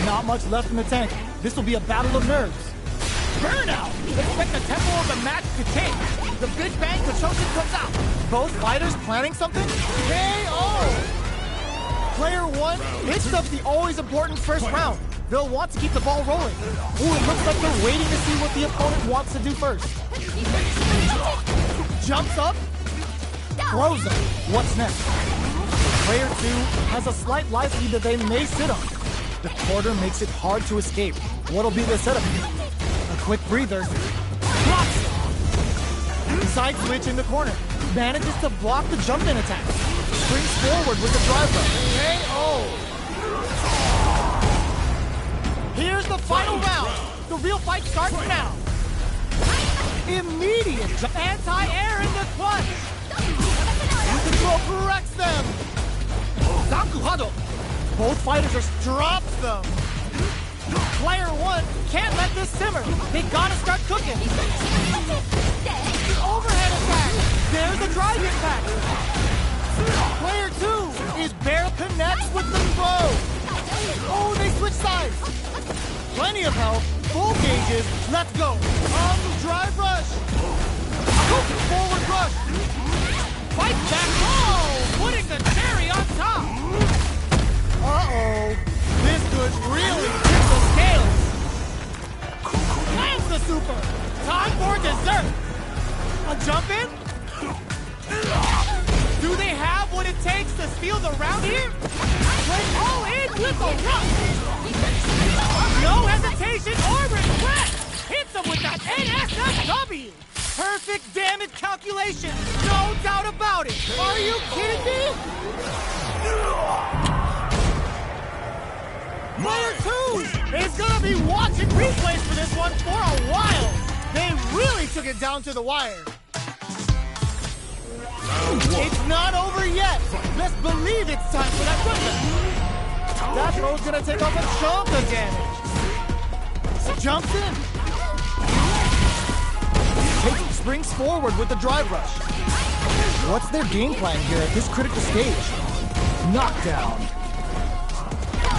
Not much left in the tank. This will be a battle of nerves. Burnout! Expect the tempo of the match to take. The Big Bang Kachoshin comes out. Both fighters planning something? KO! Player 1 hits up the always important first round. They'll want to keep the ball rolling. Ooh, it looks like they're waiting to see what the opponent wants to do first. Jumps up. Throws them. What's next? Player 2 has a slight life lead that they may sit on. The quarter makes it hard to escape. What'll be the setup here? A quick breather. Blocks it. Side switch in the corner. Manages to block the jump-in attack. Springs forward with the drive rush. KO! Here's the final round. The real fight starts now. Immediate anti-air in the clutch. Control corrects them. Zakuhado. Both fighters are drops them. Player 1 can't let this simmer. They gotta start cooking. Overhead attack. There's the drive impact. Player 2 is barely connects with the throw. Oh, they switch sides. Plenty of health. Full gauges. Let's go. On the drive rush. Forward rush. Fight back. Oh, putting the cherry on top. Uh-oh. This could really tip the scales. Lands the super. Time for dessert. A jump in? Do they have what it takes to steal the round here? Went all in with a rush. No hesitation or regret. Hits him with that NSFW. Perfect damage calculation. No doubt about it. Are you kidding me? Player 2 is gonna be watching replays for this one for a while. They really took it down to the wire. It's not over yet. Let's believe it's time for that run. That throw's gonna take off a chunk of damage. Jumps in. Springs forward with the drive rush. What's their game plan here at this critical stage? Knockdown.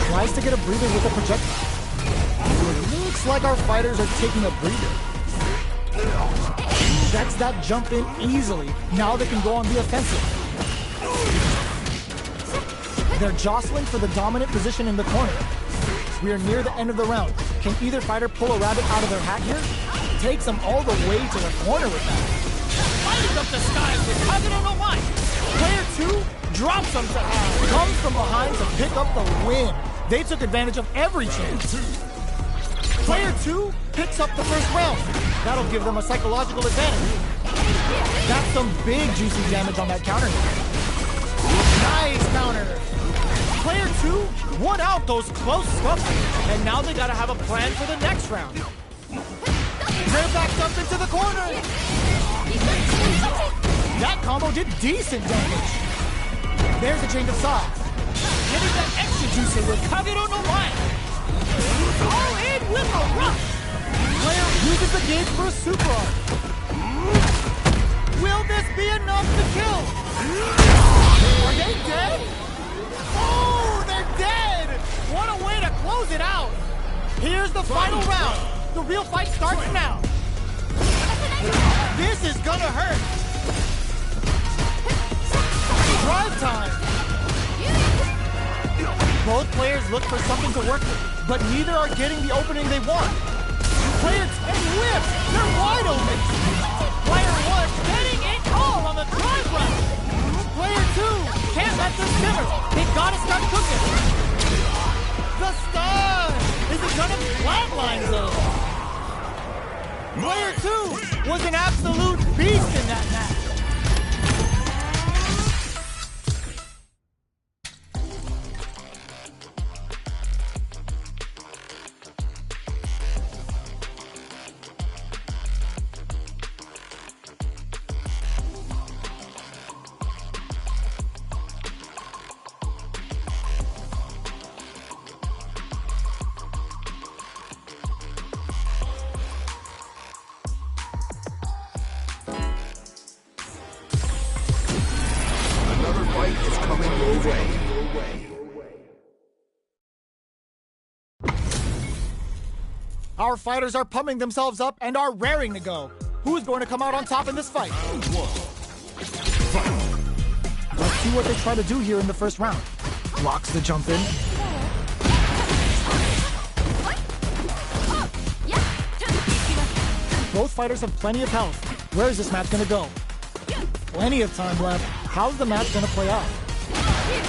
Tries to get a breather with a projectile. It looks like our fighters are taking a breather. Checks that jump in easily. Now they can go on the offensive. They're jostling for the dominant position in the corner. We are near the end of the round. Can either fighter pull a rabbit out of their hat here? Takes them all the way to the corner with that. Lighting up the skies with Kagero no Wine. Player 2 drops them to half. Comes from behind to pick up the win. They took advantage of every chance. Player 2 picks up the first round. That'll give them a psychological advantage. That's some big juicy damage on that counter. Nice counter. Player 2 won out those close scuffles. And now they gotta have a plan for the next round. They're backed up into the corner. That combo did decent damage. There's a change of sides. Getting that extra juicy with Kagero no Wine. All in with a rush. Player uses the gauge for a super arc. Will this be enough to kill? Are they dead? Oh, they're dead! What a way to close it out. Here's the final round. The real fight starts now. This is gonna hurt. Drive time. Both players look for something to work with, but neither are getting the opening they want. Player 10 whips. They're wide open. Player 1 getting it all on the drive run. Player 2 can't let this simmer. They gotta start cooking. The stun. Is it gonna flatline though? Player 2 was an absolute beast in that match. Our fighters are pumping themselves up and are raring to go. Who's going to come out on top in this fight? Let's see what they try to do here in the first round. Blocks the jump in. Both fighters have plenty of health. Where is this match going to go? Plenty of time left. How's the match going to play out?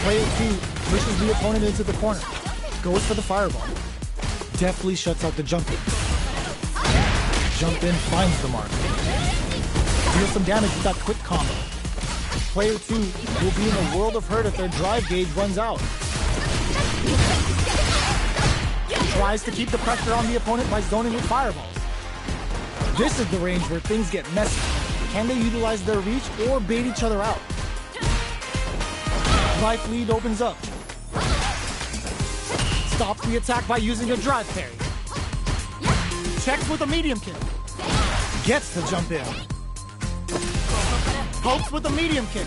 Player 2 pushes the opponent into the corner. Goes for the fireball. Deftly shuts out the jump in. Jump in finds the mark. Deals some damage with that quick combo. Player 2 will be in a world of hurt if their drive gauge runs out. Tries to keep the pressure on the opponent by zoning with fireballs. This is the range where things get messy. Can they utilize their reach or bait each other out? Life lead opens up. Stops the attack by using a drive parry. Checks with a medium kick. Gets the jump in. Pokes with a medium kick.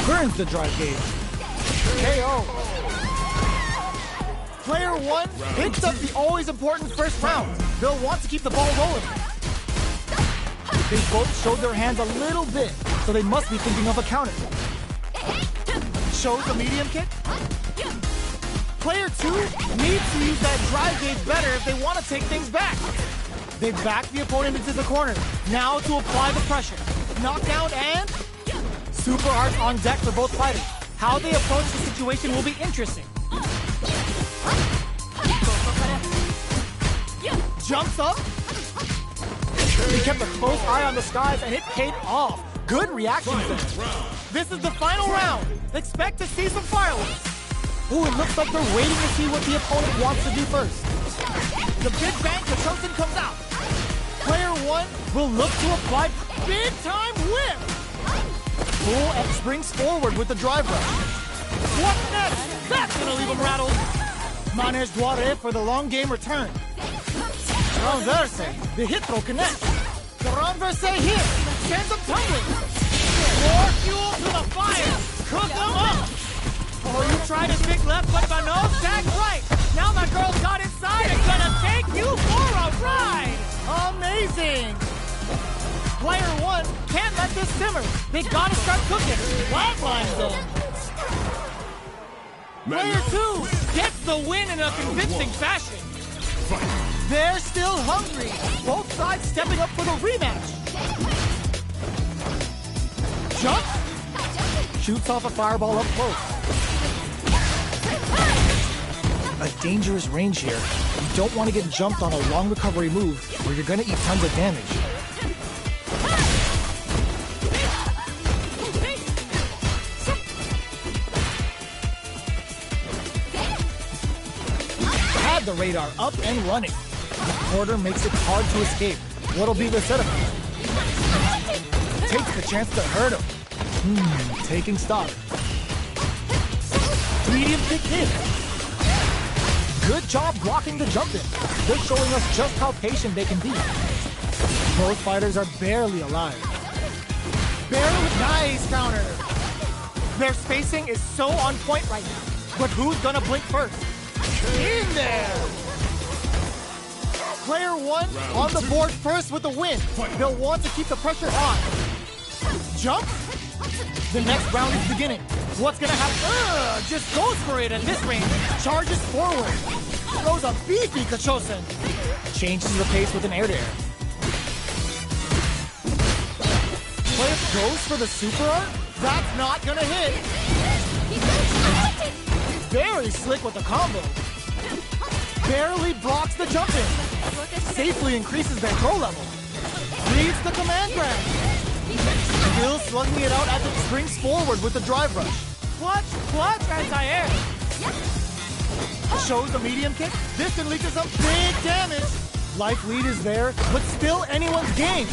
Burns the drive gauge. KO. Player 1 picks up the always important first round. They'll want to keep the ball rolling. They both showed their hands a little bit, so they must be thinking of a counter. Shows the medium kick. Player 2 needs to use that drive gauge better if they want to take things back. They back the opponent into the corner. Now to apply the pressure. Knockdown and super arts on deck for both fighters. How they approach the situation will be interesting. Jumps up. He kept a close eye on the skies and it paid off. Good reaction there. This is the final round. Expect to see some fireworks. Ooh, it looks like they're waiting to see what the opponent wants to do first. The big bang Kachosen comes out. Player 1 will look to apply big time whip. Full X springs forward with the drive rush. What next? That's gonna leave him rattled. Manage Duare for the long game return. Renverse. The hit throw connects. The renverse hit. Sends him tumbling. More fuel to the fire. Cook him up. Oh, you tried to stick left, but no, tag right. Now my girl's got inside and gonna take you for a ride. Amazing. Player 1 can't let this simmer. They gotta start cooking. Flatlines them. Player 2 gets the win in a convincing fashion. They're still hungry. Both sides stepping up for the rematch. Jump. Shoots off a fireball up close. A dangerous range here. You don't want to get jumped on a long recovery move where you're going to eat tons of damage. Had the radar up and running. The quarter makes it hard to escape. What'll be the setup? Takes the chance to hurt him. Taking stock. Medium kick hit. Good job blocking the jump in. They're showing us just how patient they can be. Both fighters are barely alive. Barely. Nice counter. Their spacing is so on point right now. But who's gonna blink first? In there! Player 1 on the board first with the win. They'll want to keep the pressure on. Jump. The next round is beginning. What's gonna happen? Just goes for it at this range. Charges forward. Throws a beefy Kachosen. Changes the pace with an air-to-air. Player goes for the super art? That's not gonna hit. Very slick with the combo. barely blocks the jump in. Safely increases their throw level. Reads the command grab. Still slugging it out as it springs forward with the drive rush. Clutch, anti-air. Shows the medium kick. This can lead to some big damage. Life lead is there, but still anyone's game.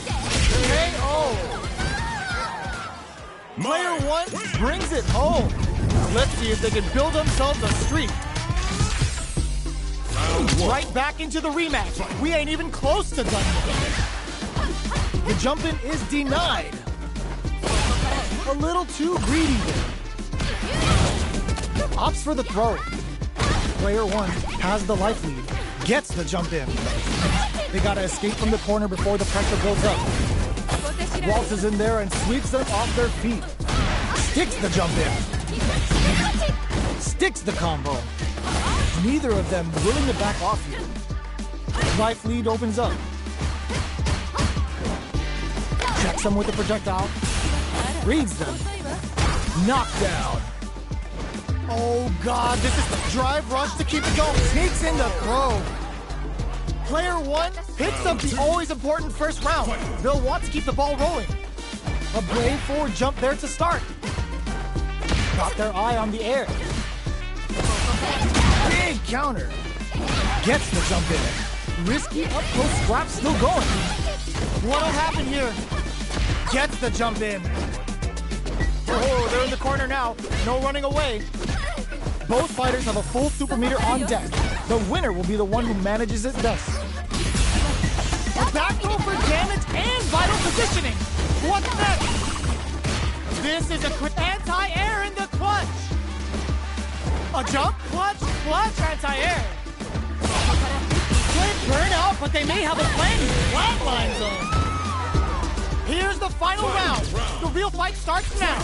KO. Player 1 brings it home. Let's see if they can build themselves a streak. Right back into the rematch. We ain't even close to done yet. The jump-in is denied. A little too greedy there. Opts for the throw. Player 1 has the life lead. Gets the jump-in. They gotta escape from the corner before the pressure builds up. Waltzes in there and sweeps them off their feet. Sticks the jump-in. Sticks the combo. Neither of them willing to back off here. Life lead opens up. Checks them with a projectile. Reads them. Knockdown. Oh God, this is the drive rush to keep it going. Sneaks in the throw. Player 1 picks up the always important first round. They'll want to keep the ball rolling. A brave forward jump there to start. Got their eye on the air. Big counter. Gets the jump in. Risky up-close scrap still going. What'll happen here? Gets the jump in. Oh, they're in the corner now. No running away. Both fighters have a full super meter on deck. The winner will be the one who manages it best. A back throw for damage and vital positioning. What's next? This is a Anti-air in the clutch. A jump? Clutch, anti-air. Good burnout, but they may have a plan. Flatline zone. Here's the final round. The real fight starts now.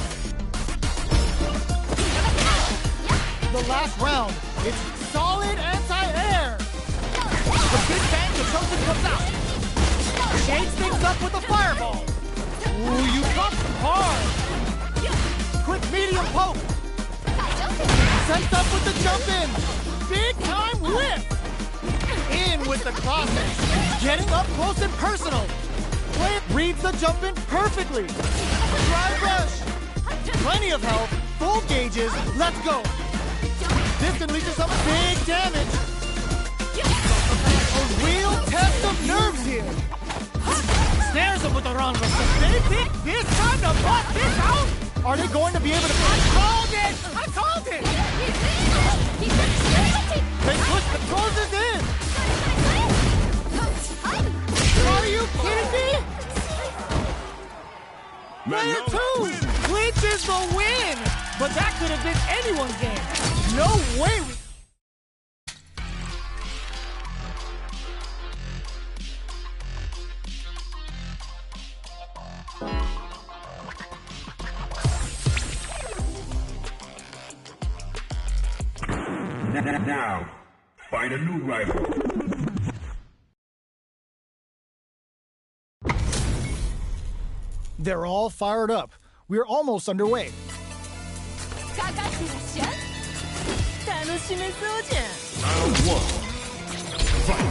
The last round. It's solid anti-air. The big bang the Chosen comes out. Shakes things up with a fireball. Ooh, you cut hard. Quick medium poke. Sets up with the jump in. Big time whip. In with the crosses. Getting up close and personal. Play reads the jump in perfectly. Drive rush. Plenty of health. Full gauges. Let's go. This can lead to some big damage. A real test of nerves here. Snares him with the run. They pick this time to butt this out. Are they going to be able to... I called it! They push the closes in. Are you kidding me? Player 2 clinches the win. But that could have been anyone's game. No way. Now, find a new rival. They're all fired up. We're almost underway. Round 1. Fight.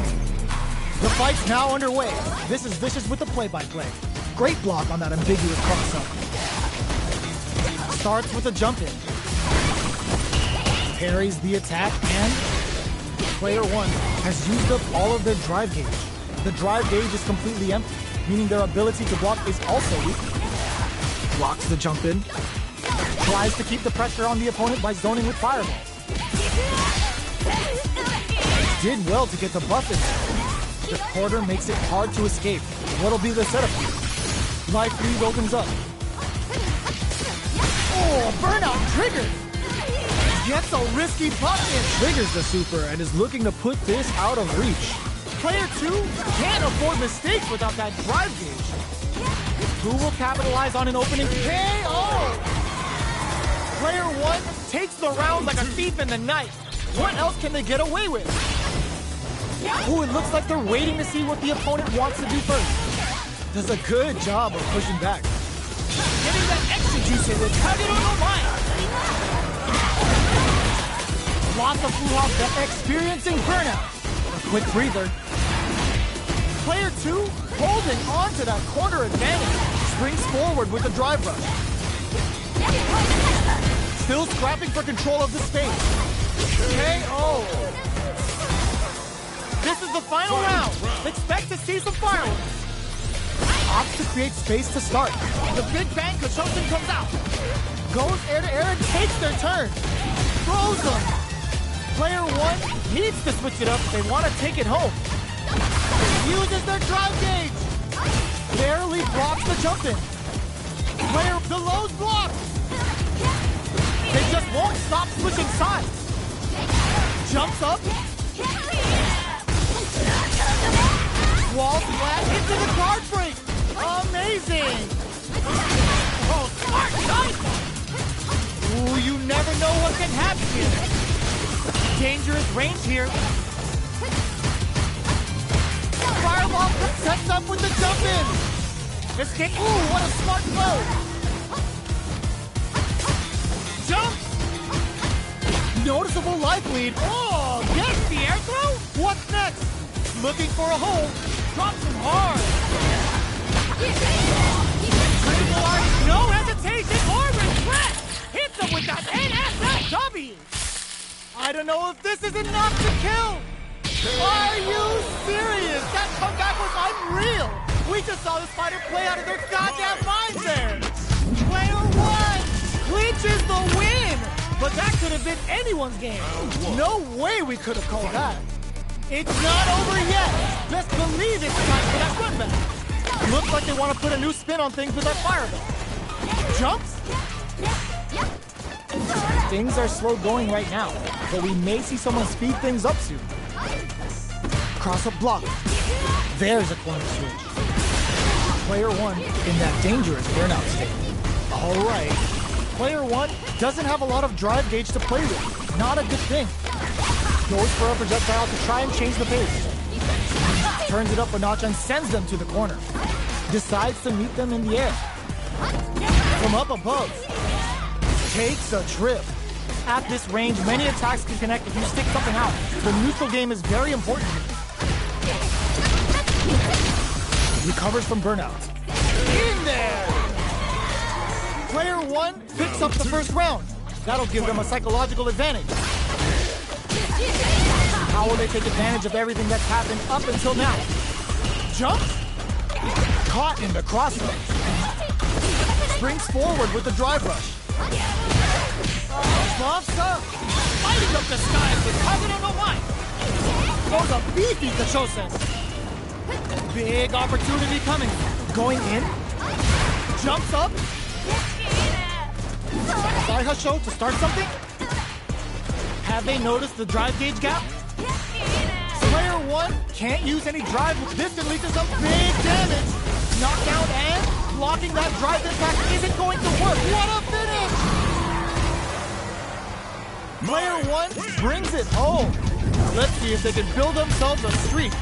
The fight's now underway. This is Vicious with the play-by-play. Great block on that ambiguous cross-up. Starts with a jump-in. Parries the attack, and Player 1 has used up all of their drive gauge. The drive gauge is completely empty, meaning their ability to block is also weak. Blocks the jump-in. Tries to keep the pressure on the opponent by zoning with fireballs. Did well to get the buff in there. The quarter makes it hard to escape. What'll be the setup here? Life lead opens up. Oh, burnout triggered! Gets a risky putt in. Triggers the super and is looking to put this out of reach. Player 2 can't afford mistakes without that drive gauge. Who will capitalize on an opening KO? Player 1 takes the round like a thief in the night. What else can they get away with? Oh, it looks like they're waiting to see what the opponent wants to do first. Does a good job of pushing back. Getting that extra juice in with Kagero no Mai. Lots of Fuha experiencing burnout. A quick breather. Player 2 holding on to that corner advantage. Springs forward with the drive rush. Still scrapping for control of the space. KO. This is the final round. Expect to see some fireworks. Opts to create space to start. The big bang Kachoshin comes out. Goes air to air and takes their turn. Throws them. Player 1 needs to switch it up if they want to take it home. Uses their drive gauge. Barely blocks the jump in. Player Delow's blocked. They just won't stop switching sides. Jumps up. Wall flat into the guard break. Amazing. Oh, smart dive! Ooh, you never know what can happen here. Dangerous range here. Fireball sets up with the jump in. Escape. Ooh, what a smart throw. Jump. Noticeable life lead. Oh, gets the air throw? What's next? Looking for a hole. Drops him hard. Critical art, no hesitation or regret. Hits him with that NSFW. I don't know if this is enough to kill. Are you serious? That comeback was unreal. We just saw this fighter play out of their goddamn minds there. Player 1 clinches the win. But that could have been anyone's game. No way we could have called that. It's not over yet. Best believe it's time for that run back. Looks like they want to put a new spin on things with that fireball. Jumps? Things are slow going right now, but we may see someone speed things up soon. Cross up block. There's a corner switch. Player 1 in that dangerous burnout state. All right. Player 1 doesn't have a lot of drive gauge to play with. Not a good thing. Goes for a projectile to try and change the pace. Turns it up a notch and sends them to the corner. Decides to meet them in the air. From up above. Takes a trip. At this range, many attacks can connect if you stick something out. The neutral game is very important. Recovers from burnout. In there! Player 1 picks up the first round. That'll give them a psychological advantage. How will they take advantage of everything that's happened up until now? Jump. Caught in the crossroads. Springs forward with the drive rush. Buffs up. Lighting up the skies with Kazuna no Mai. Throws a beefy Kachosen. Big opportunity coming. Going in. Jumps up. Daihasho to start something? Have they noticed the drive gauge gap? Player 1 can't use any drive. This can lead to some big damage. Knockdown and blocking that drive impact isn't going to work. What a finish! Player 1 brings it home. Let's see if they can build themselves a streak.